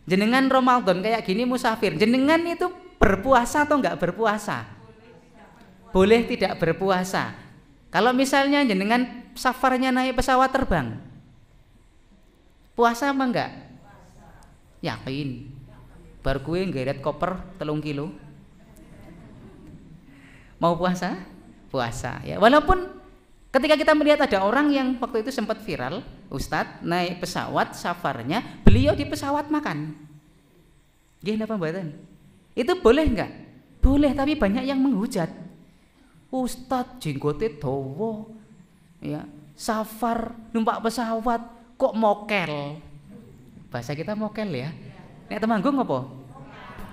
jenengan Ramadan kayak gini musafir, jenengan itu berpuasa atau enggak berpuasa? Boleh tidak berpuasa. Kalau misalnya jenengan safarnya naik pesawat terbang, puasa apa enggak? Yakin. Bar kuwe nggeret koper 3 kilo. Mau puasa? Puasa ya. Walaupun ketika kita melihat ada orang yang waktu itu sempat viral, Ustadz naik pesawat safarnya, beliau di pesawat makan. Gimana mboten? Itu boleh enggak? Boleh, tapi banyak yang menghujat. Ustadz jenggote dawa, ya safar numpak pesawat kok mokel. Bahasa kita mokel ya. Nek Temanggung apa?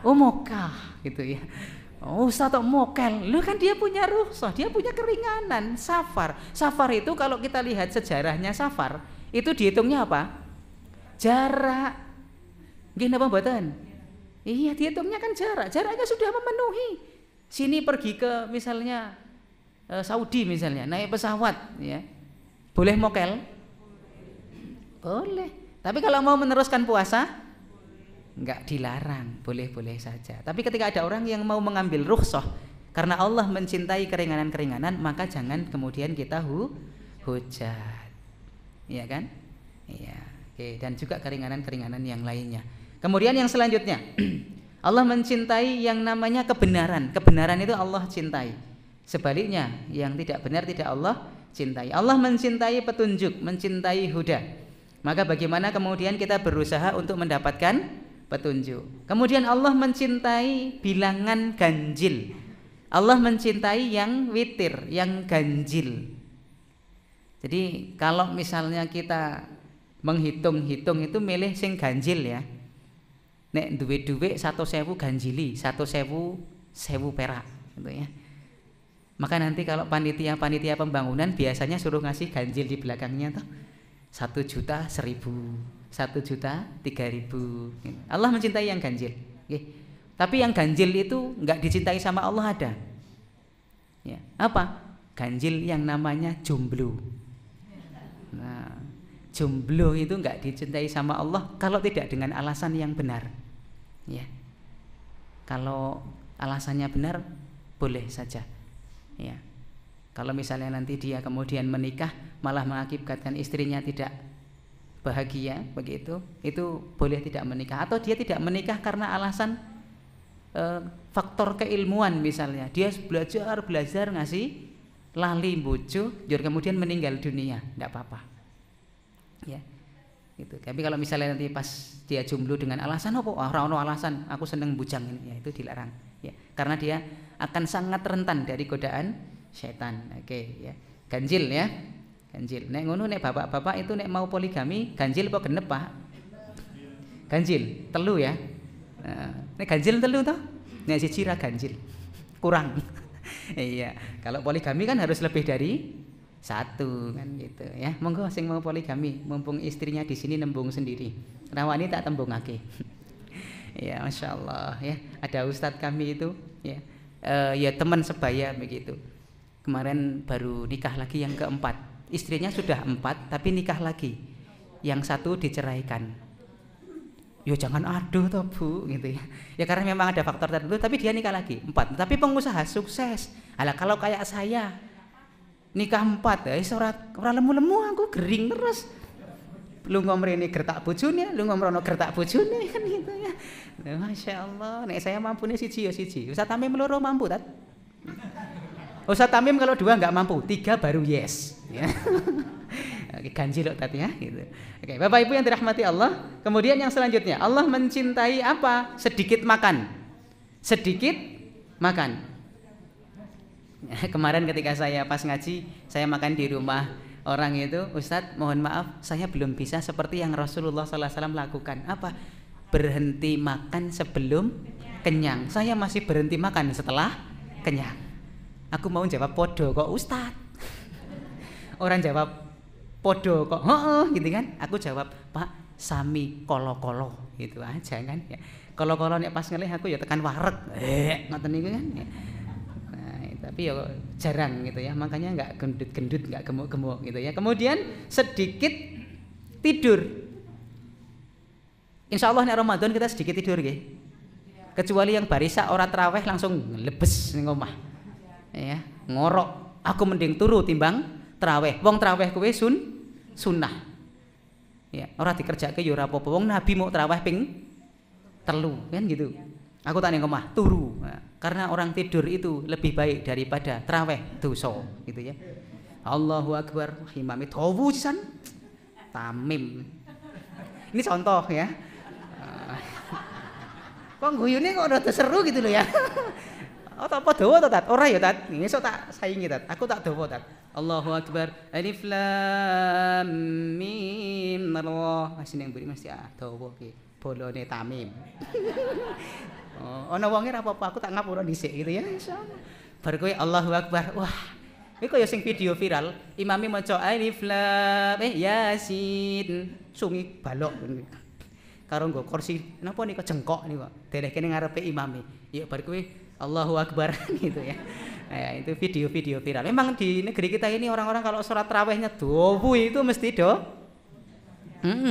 Oh mokah gitu ya. Oh, Ustadz mokel, lu kan dia punya rukhsah, dia punya keringanan. Safar itu kalau kita lihat sejarahnya safar itu dihitungnya apa? Jarak. Gini apa mboten? Iya, dihitungnya kan jarak. Jaraknya sudah memenuhi. Sini pergi ke misalnya Saudi misalnya, naik pesawat, ya. Boleh mokel? Boleh. Tapi kalau mau meneruskan puasa, enggak dilarang, boleh-boleh saja. Tapi ketika ada orang yang mau mengambil rukhsah karena Allah mencintai keringanan, maka jangan kemudian kita hujat. Iya kan? Iya. Oke, dan juga keringanan yang lainnya. Kemudian yang selanjutnya, Allah mencintai yang namanya kebenaran. Kebenaran itu Allah cintai. Sebaliknya, yang tidak benar tidak Allah cintai. Allah mencintai petunjuk, mencintai huda. Maka bagaimana kemudian kita berusaha untuk mendapatkan petunjuk. Kemudian Allah mencintai bilangan ganjil. Allah mencintai yang witir, yang ganjil. Jadi kalau misalnya kita menghitung-hitung itu milih sing ganjil ya. Nek duwe-duwe 1.000 ganjili, 1.000 perak gitu ya. Maka nanti kalau panitia pembangunan biasanya suruh ngasih ganjil di belakangnya tuh 1.100.000, 1.003.000. Allah mencintai yang ganjil. Tapi yang ganjil itu nggak dicintai sama Allah ada. Ya, apa? Ganjil yang namanya jomblo. Nah, jomblo itu enggak dicintai sama Allah kalau tidak dengan alasan yang benar. Ya. Kalau alasannya benar boleh saja. Ya. Kalau misalnya nanti dia kemudian menikah malah mengakibatkan istrinya tidak bahagia begitu, itu boleh tidak menikah. Atau dia tidak menikah karena alasan faktor keilmuan misalnya. Dia belajar ngasih lali bojo, kemudian meninggal dunia, tidak apa-apa. Ya. Gitu. Tapi kalau misalnya nanti pas dia jomblo dengan alasan apa? Orang alasan aku seneng bujang ini, ya itu dilarang. Ya. Karena dia akan sangat rentan dari godaan setan. Oke, ya. Ganjil ya. Ganjil. Nek ngono nek bapak-bapak itu nek mau poligami ganjil apa genep, Pak? Ganjil, telu ya. Nek ganjil telu toh? Nek siji ra ganjil. Kurang. Iya. Kalau poligami kan harus lebih dari satu kan gitu ya. Monggo sing mau poligami, mumpung istrinya di sini nembung sendiri. Rawani tak tembungake. Ya, Masya Allah ya. Ada ustadz kami itu ya. Ya teman sebaya begitu. Kemarin baru nikah lagi yang keempat. Istrinya sudah 4 tapi nikah lagi. Yang satu diceraikan. Ya jangan aduh toh Bu gitu ya. Ya karena memang ada faktor tertentu tapi dia nikah lagi 4. Tapi pengusaha sukses. Alah kalau kayak saya nikah 4 ya ora lemu-lemu aku gering terus. Lu ngomrene gertak bojone, lu ngomrono gertak bojone kan gitu ya. Masya Allah, nek saya mampu nih siji ya siji. Ustaz Tamim loro mampu tat. Ustaz Tamim kalau 2 enggak mampu, 3 baru yes. Ya. Oke, ganjil loh tadi ya gitu. Oke, Bapak Ibu yang dirahmati Allah, kemudian yang selanjutnya Allah mencintai apa? Sedikit makan. Sedikit makan. Kemarin ketika saya pas ngaji, saya makan di rumah orang itu, Ustadz mohon maaf saya belum bisa seperti yang Rasulullah SAW lakukan. Apa? Berhenti makan sebelum kenyang. Saya masih berhenti makan setelah kenyang. Aku mau jawab podo kok Ustadz. Orang jawab podo kok gitu kan. Aku jawab Pak sami kolo-kolo gitu aja kan ya. Kolo-kolo nek pas ngelih aku ya tekan wareg. Ngoten niku kan ya. Tapi ya jarang gitu ya, makanya nggak gendut-gendut, nggak gemuk-gemuk gitu ya. Kemudian sedikit tidur. Insya Allah nih Ramadan kita sedikit tidur gitu. Kecuali yang barisa orang terawih langsung lebes ning omah. Ya, ngorok. Aku mending turu timbang terawih. Wong terawih kuwi sunnah. Ya, ora dikerjake ya ora apa-apa. Wong Nabi mau terawih ping 3 kan gitu. Aku tak ning omah turu. Nah, karena orang tidur itu lebih baik daripada terawih dosa gitu ya. Allahu Akbar. Imam itu sisan Tamim. Ini contoh ya. Kok guyune kok rada seru gitu loh ya. Oh tak dawa to tat? Ora ya tat. Ngesuk tak saingi tat. Aku tak dawa tat. Allahu Akbar. Alif lam mim ra. Masih ning mburi mesti dawa ki. Bolone Tamim. Oh, ana wonge ora apa-apa, aku tak ngapura dhisik gitu ya insyaallah. Bar kowe Allahu Akbar. Wah, iki kaya sing video viral, imame maca alif lam Yasin, sungi balok. Karo nggo kursi napa nika jengkok niku kok. Delehke ning ngarepe imame. Ya bar kowe Allahu Akbar gitu ya. Ya, itu video-video viral. Memang di negeri kita ini orang-orang kalau sholat tarawihnya dowu itu mesti do.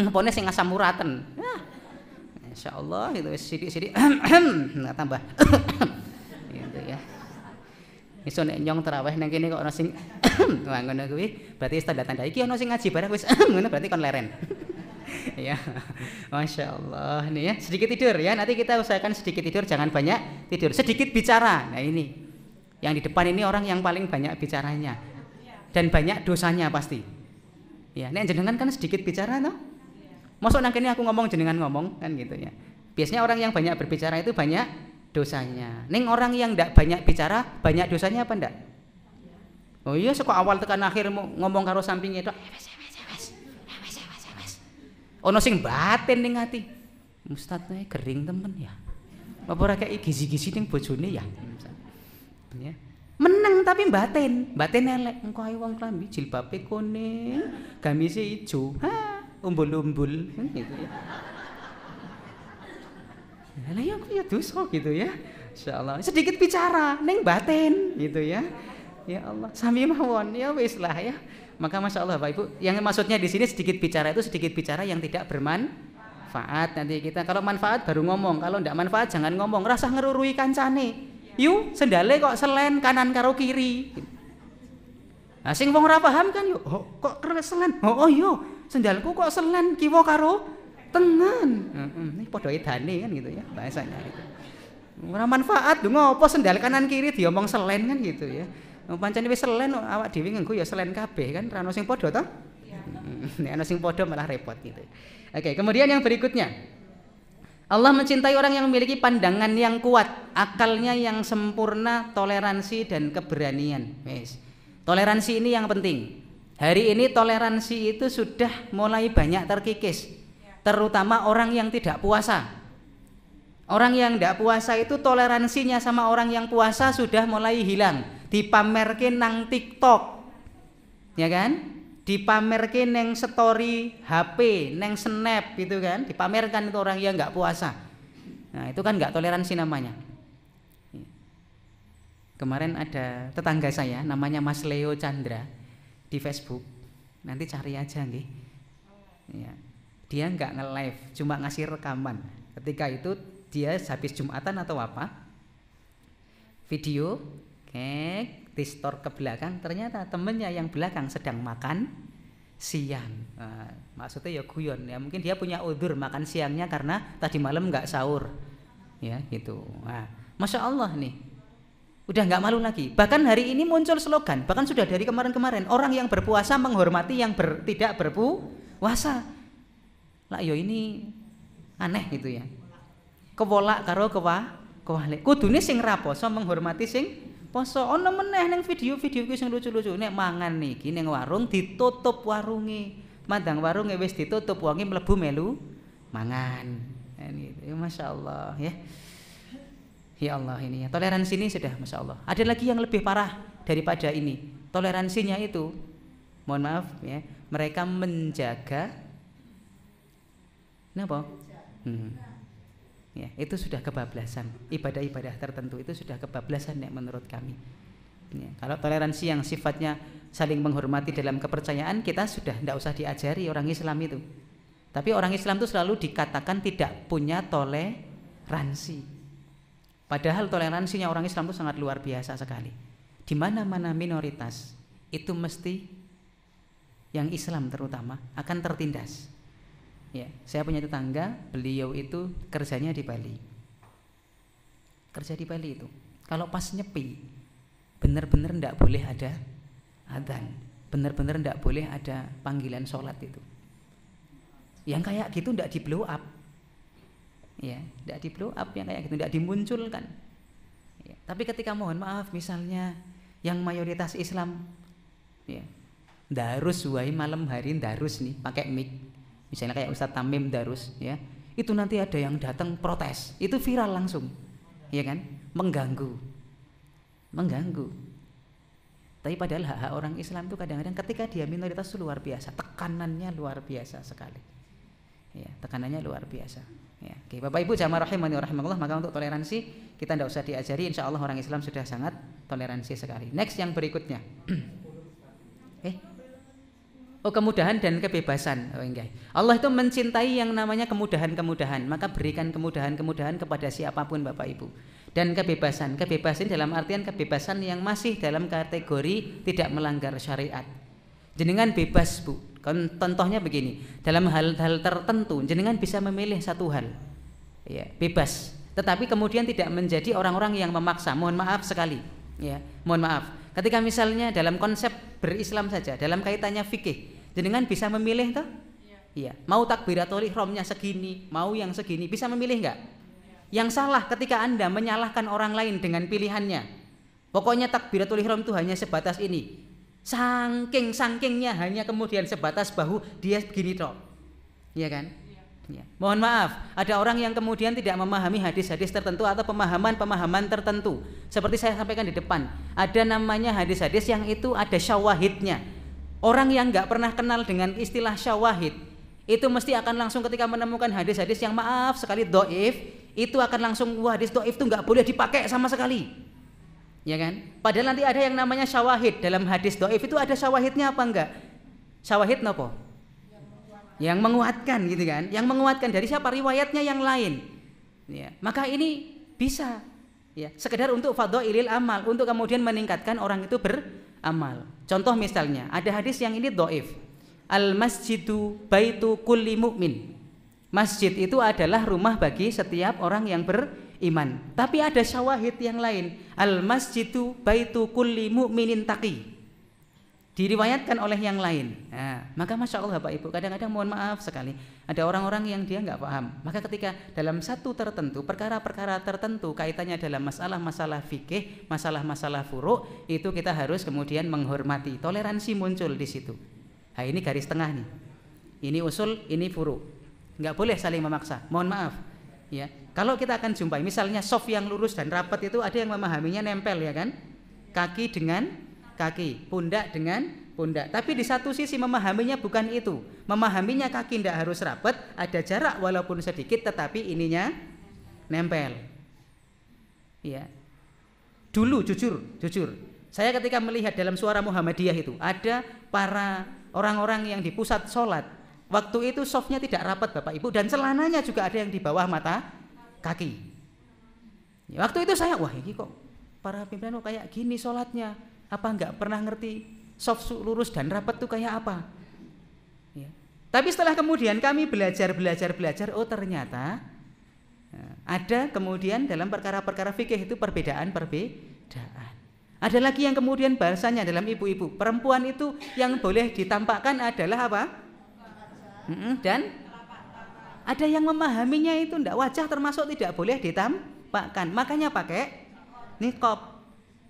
Pone sing asam uraten. Insyaallah gitu sidik-sidik nggak tambah gitu ya. Iso nek nyong tarawih nang kene kok ana sing wah ngono kuwi berarti tanda-tanda iki ana sing ngaji bareng wis ngono berarti kon leren. Ya. Masyaallah nih ya, sedikit tidur ya. Nanti kita usahakan sedikit tidur, jangan banyak tidur. Sedikit bicara. Nah ini. Yang di depan ini orang yang paling banyak bicaranya. Dan banyak dosanya pasti. Ya, nek jenengan kan sedikit bicara toh? Masuk nang kene aku ngomong jenengan ngomong kan gitu ya. Biasanya orang yang banyak berbicara itu banyak dosanya. Ning orang yang ndak banyak bicara banyak dosanya apa ndak? Oh iya saka awal tekan akhir ngomong karo sampinge tok. Ono sing batin ning ati. Ustaz nek gering temen ya. Apa ora kaya gizi-gizi ning bojone ya. Ya. Meneng tapi batin elek. Engko ae wong klambi jilbabe kuning, gamise ijo. Umbul-umbul kan gitu ya. Lah ya aku ya dosa gitu ya. Insyaallah sedikit bicara ning batin gitu ya. Ya Allah, sami mawon ya wis lah ya. Maka masya Allah Bapak Ibu, yang maksudnya di sini sedikit bicara itu sedikit bicara yang tidak bermanfaat. Nanti kita kalau manfaat baru ngomong, kalau tidak manfaat jangan ngomong. Rasa ngerurui kancane. Yuk sendale kok selen kanan karo kiri. Nah, sing wong ora paham kan yuk, kok selen? Oh yo, sendalku kok selen kiwa karo tengen. Ini padha edane kan gitu ya bahasanya gitu. Ora manfaat lho ngopo sendal kanan kiri diomong selen kan gitu ya. Pancen wis selen awak dhewe nganggo ya selen kabeh kan ra ono sing padha to? Nek ana sing padha malah repot gitu. Oke, kemudian yang berikutnya. Allah mencintai orang yang memiliki pandangan yang kuat, akalnya yang sempurna, toleransi dan keberanian. Wes. Toleransi ini yang penting. Hari ini toleransi itu sudah mulai banyak terkikis. Terutama orang yang tidak puasa. Orang yang tidak puasa itu toleransinya sama orang yang puasa sudah mulai hilang. Dipamerke nang TikTok, ya kan? Dipamerke neng story HP, neng snap gitu kan? Dipamerkan itu orang yang nggak puasa. Nah itu kan nggak toleransi namanya. Kemarin ada tetangga saya, namanya Mas Leo Chandra di Facebook. Nanti cari aja nih. Ya. Dia nggak nge-live, cuma ngasih rekaman. Ketika itu dia habis Jumatan atau apa? Video. Di store ke belakang ternyata temennya yang belakang sedang makan siang. Maksudnya ya guyon ya, mungkin dia punya udzur makan siangnya karena tadi malam nggak sahur ya gitu. Masya Allah nih udah nggak malu lagi. Bahkan hari ini muncul slogan, bahkan sudah dari kemarin-kemarin, orang yang berpuasa menghormati yang tidak berpuasa. Lah yo ini aneh gitu ya, kewolak karo kewalik. Kudune sing raposo menghormati sing poso. Ono meneh ning video-video ki sing lucu-lucu. Nek mangan niki ning warung ditutup warunge. Mandang warunge wis ditutup, wonge mlebu melu mangan. Ini Masya Allah ya. Ya Allah ini ya. Toleransi ini sudah Masya Allah. Ada lagi yang lebih parah daripada ini. Toleransinya itu, mohon maaf ya, mereka menjaga napa? Ya, itu sudah kebablasan. Ibadah-ibadah tertentu itu sudah kebablasan ya menurut kami. Ya, kalau toleransi yang sifatnya saling menghormati dalam kepercayaan, kita sudah tidak usah diajari orang Islam itu. Tapi orang Islam itu selalu dikatakan tidak punya toleransi. Padahal toleransinya orang Islam itu sangat luar biasa sekali. Di mana-mana minoritas itu mesti yang Islam terutama akan tertindas. Ya, saya punya tetangga, beliau itu kerjanya di Bali. Kerja di Bali itu, kalau pas nyepi, benar-benar tidak boleh ada adzan, benar-benar tidak boleh ada panggilan sholat itu. Yang kayak gitu tidak di blow up, ya, tidak di blow up yang kayak gitu, tidak dimunculkan. Ya, tapi ketika mohon maaf, misalnya yang mayoritas Islam, ya, darus wae malam hari darus nih, pakai mic. Misalnya kayak Ustadz Tamim Darus ya, itu nanti ada yang datang protes, itu viral langsung, ya kan, mengganggu. Tapi padahal hak-hak orang Islam itu kadang-kadang ketika dia minoritas itu luar biasa, tekanannya luar biasa sekali, ya, tekanannya luar biasa. Ya, oke, Bapak Ibu jamaah rahimani wa rahimakumullah, maka untuk toleransi kita tidak usah diajari, insya Allah orang Islam sudah sangat toleransi sekali. Next yang berikutnya. Kemudahan dan kebebasan. Enggak. Allah itu mencintai yang namanya kemudahan-kemudahan, maka berikan kemudahan-kemudahan kepada siapapun Bapak Ibu. Dan kebebasan dalam artian kebebasan yang masih dalam kategori tidak melanggar syariat. Jenengan bebas Bu. Contohnya begini, dalam hal-hal tertentu jenengan bisa memilih satu hal. Ya, bebas. Tetapi kemudian tidak menjadi orang-orang yang memaksa. Mohon maaf sekali. Ya, mohon maaf. Ketika misalnya dalam konsep berislam saja, dalam kaitannya fikih, jenengan bisa memilih toh? Iya. Mau takbiratul ihramnya segini, mau yang segini, bisa memilih enggak? Yang salah ketika Anda menyalahkan orang lain dengan pilihannya. Pokoknya takbiratul ihram itu hanya sebatas ini. Saking-sakingnya hanya kemudian sebatas bahu dia begini toh. Iya kan? Ya. Mohon maaf, ada orang yang kemudian tidak memahami hadis-hadis tertentu atau pemahaman-pemahaman tertentu. Seperti saya sampaikan di depan, ada namanya hadis-hadis yang itu ada syawahidnya. Orang yang nggak pernah kenal dengan istilah syawahid, itu mesti akan langsung ketika menemukan hadis-hadis yang maaf sekali doif, itu akan langsung wah hadis doif itu nggak boleh dipakai sama sekali. Ya kan? Padahal nanti ada yang namanya syawahid. Dalam hadis doif itu ada syawahidnya apa enggak? Syawahid napa? Yang menguatkan gitu kan. Yang menguatkan dari siapa? Riwayatnya yang lain. Ya, maka ini bisa ya, sekedar untuk fadhailil amal, untuk kemudian meningkatkan orang itu beramal. Contoh misalnya, ada hadis yang ini dhaif. Al masjidu baitu kulli mu'min. Masjid itu adalah rumah bagi setiap orang yang beriman. Tapi ada syawahid yang lain. Al masjidu baitu kulli mu'minin taqi. Diriwayatkan oleh yang lain. Nah, maka Masya Allah Bapak Ibu, kadang-kadang mohon maaf sekali, ada orang-orang yang dia nggak paham. Maka ketika dalam satu tertentu, perkara-perkara tertentu kaitannya dalam masalah-masalah fikih, masalah-masalah furu', itu kita harus kemudian menghormati. Toleransi muncul di situ. Nah, ini garis tengah nih. Ini usul, ini furu'. Nggak boleh saling memaksa. Mohon maaf. Ya, kalau kita akan jumpai, misalnya soft yang lurus dan rapat itu ada yang memahaminya nempel ya kan, kaki dengan kaki, pundak dengan pundak. Tapi di satu sisi memahaminya bukan itu. Memahaminya kaki tidak harus rapat, ada jarak walaupun sedikit, tetapi ininya nempel. Ya. Dulu jujur, saya ketika melihat dalam Suara Muhammadiyah itu ada para orang-orang yang di pusat sholat. Waktu itu softnya tidak rapat Bapak Ibu, dan celananya juga ada yang di bawah mata kaki. Ya, waktu itu saya, wah ini kok para pimpinan kok kayak gini sholatnya. Apa enggak pernah ngerti soft lurus dan rapat itu kayak apa ya. Tapi setelah kemudian kami belajar, oh ternyata ada kemudian dalam perkara-perkara fikih itu perbedaan. Ada lagi yang kemudian bahasanya dalam ibu-ibu, perempuan itu yang boleh ditampakkan adalah apa? Dan ada yang memahaminya itu enggak, wajah termasuk tidak boleh ditampakkan, makanya pakai niqab,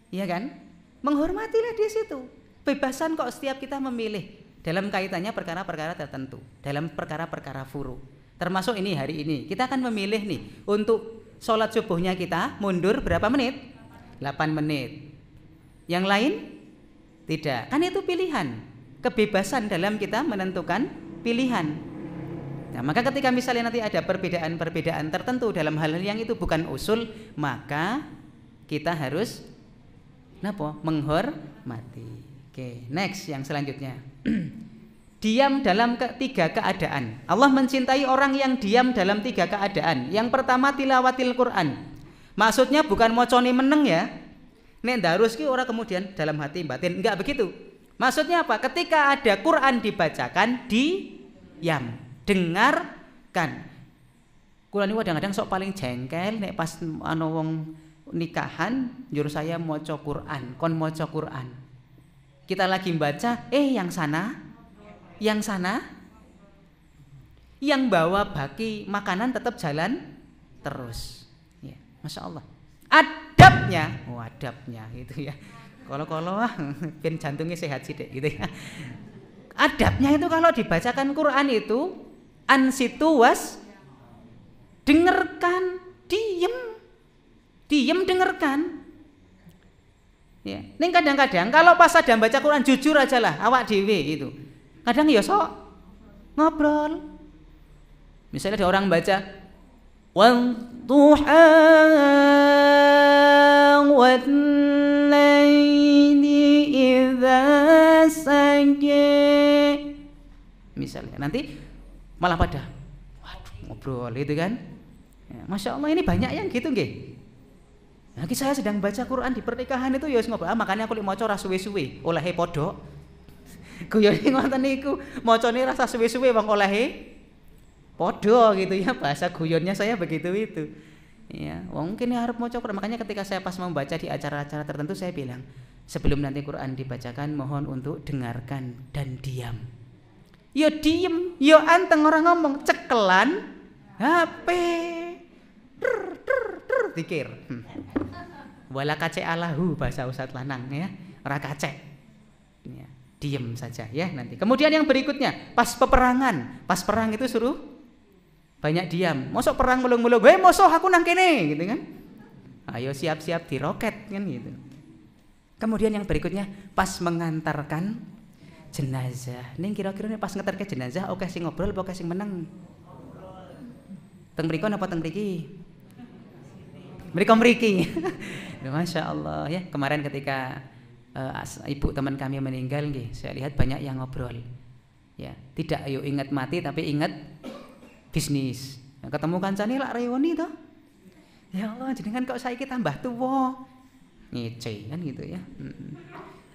iya kan? Menghormatilah di situ. Bebasan kok setiap kita memilih dalam kaitannya perkara-perkara tertentu, dalam perkara-perkara furu. Termasuk ini hari ini kita akan memilih nih untuk sholat subuhnya kita mundur berapa menit? 8 menit. Yang lain tidak. Kan itu pilihan. Kebebasan dalam kita menentukan pilihan. Nah, maka ketika misalnya nanti ada perbedaan-perbedaan tertentu dalam hal yang itu bukan usul, maka kita harus menghormati. Oke, next yang selanjutnya. Diam dalam tiga keadaan. Allah mencintai orang yang diam dalam 3 keadaan. Yang pertama tilawatil Quran. Maksudnya bukan moconi meneng ya. Nek darus ki ora kemudian dalam hati batin, enggak begitu. Maksudnya apa? Ketika ada Quran dibacakan, diam, dengarkan. Kula niku kadang-kadang sok paling jengkel nek pas ana wong nikahan nyuruh saya maca Quran, kon maca Quran. Kita lagi baca, yang sana, yang bawa baki makanan tetap jalan terus. Ya, Masya Allah. Adabnya itu ya. Kalau ben jantungnya sehat sih dek gitu ya. Adabnya itu kalau dibacakan Quran itu ansitu was, dengarkan, diem dengarkan. Ya, ini kadang-kadang kalau pas ada baca Quran jujur aja lah awak dewe itu. Kadang ya sok ngobrol. Misalnya ada orang baca wadduha wallaili idza saja. Misalnya nanti malah pada ngobrol itu kan. Ya, Masya Allah ini banyak yang gitu nggih. Nah, saya sedang baca Quran di pernikahan itu ya ngobrol. Makanya aku lek maca ora suwe-suwe, olehe padha. Guyone ngoten niku, macane rasa suwe-suwe wong olehe padha gitu ya, bahasa guyonnya saya begitu itu. Ya, mungkin harap maca Quran. Makanya ketika saya pas membaca di acara-acara tertentu saya bilang, sebelum nanti Quran dibacakan mohon untuk dengarkan dan diam. Yo diem, yo anteng orang ngomong, cekelan HP. Dikir. Wala kace alahu bahasa Ustaz Lanang ya, ora kacek. Ya, diem saja ya nanti. Kemudian yang berikutnya, pas peperangan, pas perang itu suruh banyak diam. Mosok perang mulung-mulung, mosok aku nang kene gitu kan. Ayo siap-siap diroket kan gitu. Kemudian yang berikutnya, pas mengantarkan jenazah. Ning kira-kira pas ngeterke jenazah oke sing ngobrol apa oke sing meneng? Teng mriko napa teng mriki? Mriki. Masya Allah ya. Kemarin ketika ibu teman kami meninggal, saya lihat banyak yang ngobrol. Ya, tidak ayo ingat mati tapi ingat bisnis. Nah, ketemu kancane lak reoni toh. Ya Allah, jenengan kok saiki tambah tuwa. Ngece kan gitu ya.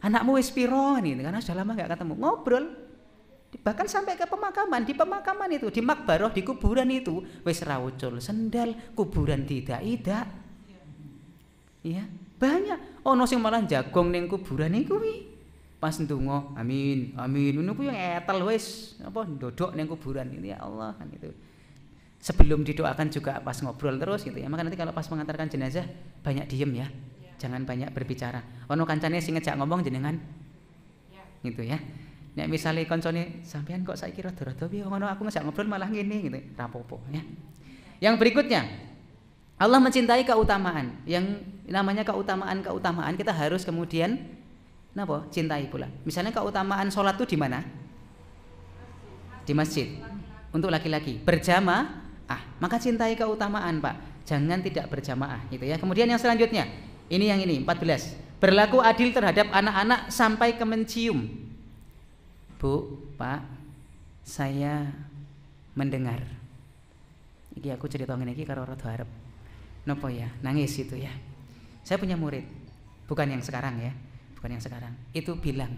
Anakmu wis piro nih, karena sudah lama enggak ketemu. Ngobrol. Bahkan sampai ke pemakaman, di pemakaman itu, di makbaroh, di kuburan itu wis rawucul sendal, kuburan tidak. Ya, banyak ono sing malah jagong ning kuburan iku kuwi. Pas ndonga, amin, amin. Ngono kuwi yang etel wis apa ndodok ning kuburan itu ya Allah kan itu. Sebelum didoakan juga pas ngobrol terus gitu ya. Maka nanti kalau pas mengantarkan jenazah banyak diem ya. Jangan banyak berbicara. Ono kancane sing ngejak ngomong jenengan. Gitu ya. Nek misale koncone sampean kok saiki rada-rada piye ngono aku ngejak ngobrol malah ngene gitu. Ra apa-apa ya. Yang berikutnya, Allah mencintai keutamaan. Yang namanya keutamaan kita harus kemudian napa? Cintai pula. Misalnya keutamaan sholat itu di mana? Di masjid. Untuk laki-laki berjamaah, maka cintai keutamaan, Pak. Jangan tidak berjamaah gitu ya. Kemudian yang selanjutnya, ini 14. Berlaku adil terhadap anak-anak sampai ke mencium. Bu, Pak, saya mendengar. Iki aku cerita ngene iki karo rada arep. Napa ya? Nangis itu ya. Saya punya murid, bukan yang sekarang ya. Bukan yang sekarang. Itu bilang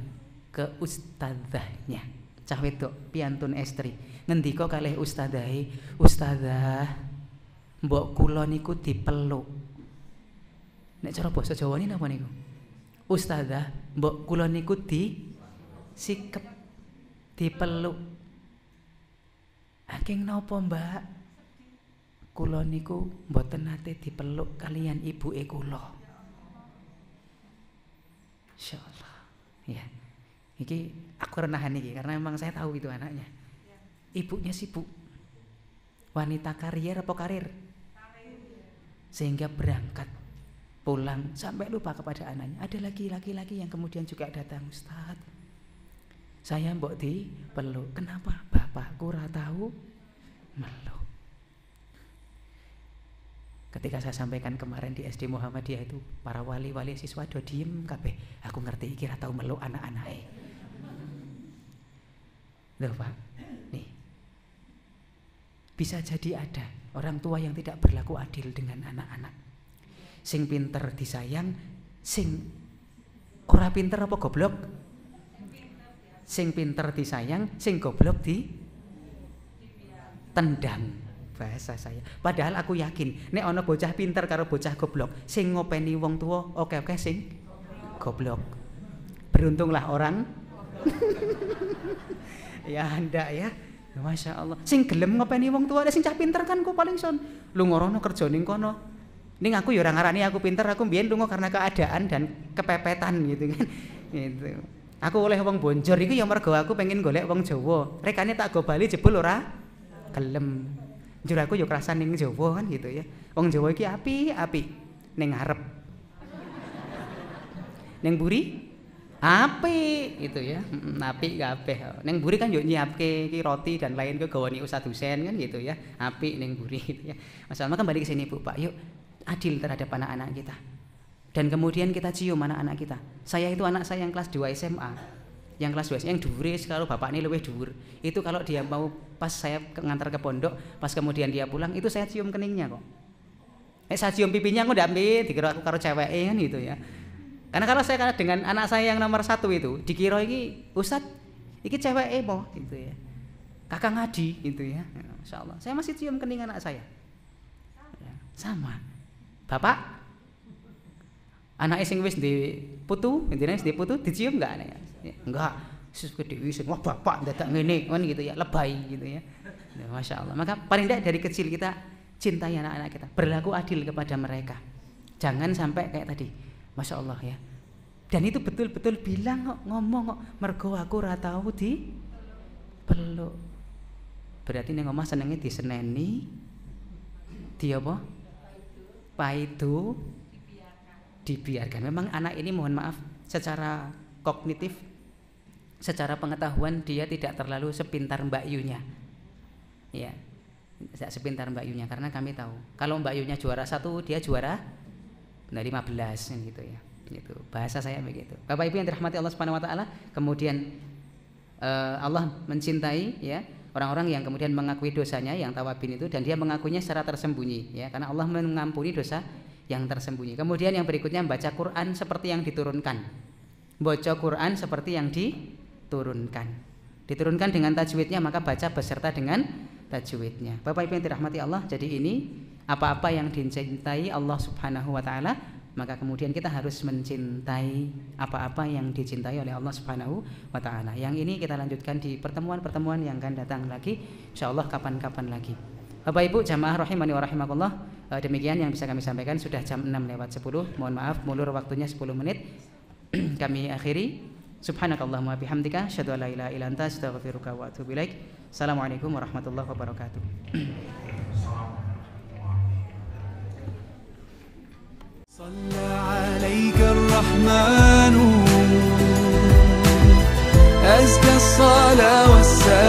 ke ustadzahnya, cah wedok piantun estri, ngendika kalih ustadzahe, "Ustadzah, mbok kula niku dipeluk." Nek cara basa Jawane napa niku? Ustadzah, mbok kula niku disikep, dipeluk. Saking napa, Mbak? Kula niku mboten nate dipeluk kalian ibuke kula. Insyaallah. Ya. Iki aku renahan iki karena memang saya tahu itu anaknya. Ibunya sibuk. Wanita karier apa karir? Sehingga berangkat pulang sampai lupa kepada anaknya. Ada lagi laki-laki yang kemudian juga datang, "Ustaz, saya mbok dipeluk." "Kenapa?" "Bapakku ora tahu meluk." Ketika saya sampaikan kemarin di SD Muhammadiyah itu, para wali-wali siswa do diem kabeh. Aku ngerti iki ra tau meluk anak-anake. Loh, Pak. Nih. Bisa jadi ada orang tua yang tidak berlaku adil dengan anak-anak. Sing pinter disayang, sing ora pinter apa goblok? Sing pinter disayang, sing goblok tendang. Bahasa saya. Padahal aku yakin nek ana bocah pinter karo bocah goblok, sing ngopeni wong tua oke-oke sing goblok. Beruntunglah orang ya ndak ya. Masya Allah. Sing gelem ngopeni wong tua, sing cah pinter kan kok paling son. Lu ngorono kerja ning kono. Ning aku ya ora ngarani aku pinter, aku mbiyen lunga karena keadaan dan kepepetan gitu kan. Gitu. Aku oleh wong Bonjor iki ya mergo aku pengen golek wong Jawa. Rekane tak go Bali jebul ora gelem. Jur aku yo kerasan ning Jawa kan gitu ya. Wong Jawa iki api ning ngarep. Ning mburi api gitu ya. Api kabeh. Ning mburi kan yo nyiapke iki roti dan lain ke gawani Ustaz Husain kan gitu ya. Api ning mburi gitu ya. Masalah kembali ke sini Bu, Pak. Yuk adil terhadap anak-anak kita. Dan kemudian kita cium anak-anak kita. Saya itu anak saya yang kelas 2 SMA. Yang kelas 2 yang dhuwure kalau bapak ini lebih dhuwur. Itu kalau dia mau pas saya ngantar ke pondok, pas kemudian dia pulang itu saya cium keningnya kok. Saya cium pipinya aku ndak ambil, dikira aku karo ceweke kan gitu ya. Karena kalau saya dengan anak saya yang nomor 1 itu, dikira iki Ustaz, iki ceweke po gitu ya. Kakang Adi gitu ya. Masyaallah. Saya masih cium kening anak saya. Sama. Bapak anake sing wis ndek putu, intine wis ndek putu dicium enggak anaknya? Enggak. Sus gede wis wah bapak dadak ngene kan gitu ya, lebay gitu ya. Masya Allah. Maka paling tidak dari kecil kita cintai anak-anak kita, berlaku adil kepada mereka. Jangan sampai kayak tadi. Masya Allah ya. Dan itu betul-betul bilang kok, ngomong kok, mergo aku ora tau dipeluk. Berarti ning omah senenge diseneni. Di apa? Paidu dibiarkan. Memang anak ini mohon maaf secara kognitif, secara pengetahuan dia tidak terlalu sepintar Mbak Yunya. Ya. Tidak sepintar Mbak Yunya karena kami tahu kalau Mbak Yunya juara 1 dia juara 15 gitu ya. Gitu. Bahasa saya begitu. Bapak Ibu yang dirahmati Allah Subhanahu wa taala, kemudian Allah mencintai ya orang-orang yang kemudian mengakui dosanya yang tawabin itu, dan dia mengakuinya secara tersembunyi ya, karena Allah mengampuni dosa yang tersembunyi. Kemudian yang berikutnya membaca Quran seperti yang diturunkan. Baca Quran seperti yang diturunkan. Diturunkan dengan tajwidnya, maka baca beserta dengan tajwidnya. Bapak Ibu yang dirahmati Allah, jadi ini apa-apa yang dicintai Allah Subhanahu wa taala, maka kemudian kita harus mencintai apa-apa yang dicintai oleh Allah Subhanahu wa taala. Yang ini kita lanjutkan di pertemuan-pertemuan yang akan datang lagi, insyaallah kapan-kapan lagi. Bapak Ibu jamaah rahimani wa rahimakumullah, demikian yang bisa kami sampaikan. Sudah jam 6:10. Mohon maaf mulur waktunya 10 menit. Kami akhiri. Subhanakallahumma bihamdika asyhadu an la ilaha illa anta astaghfiruka wa atubu ilaik. Assalamualaikum warahmatullahi wabarakatuh. صلى عليك الرحمن أزكى الصلاة والسلام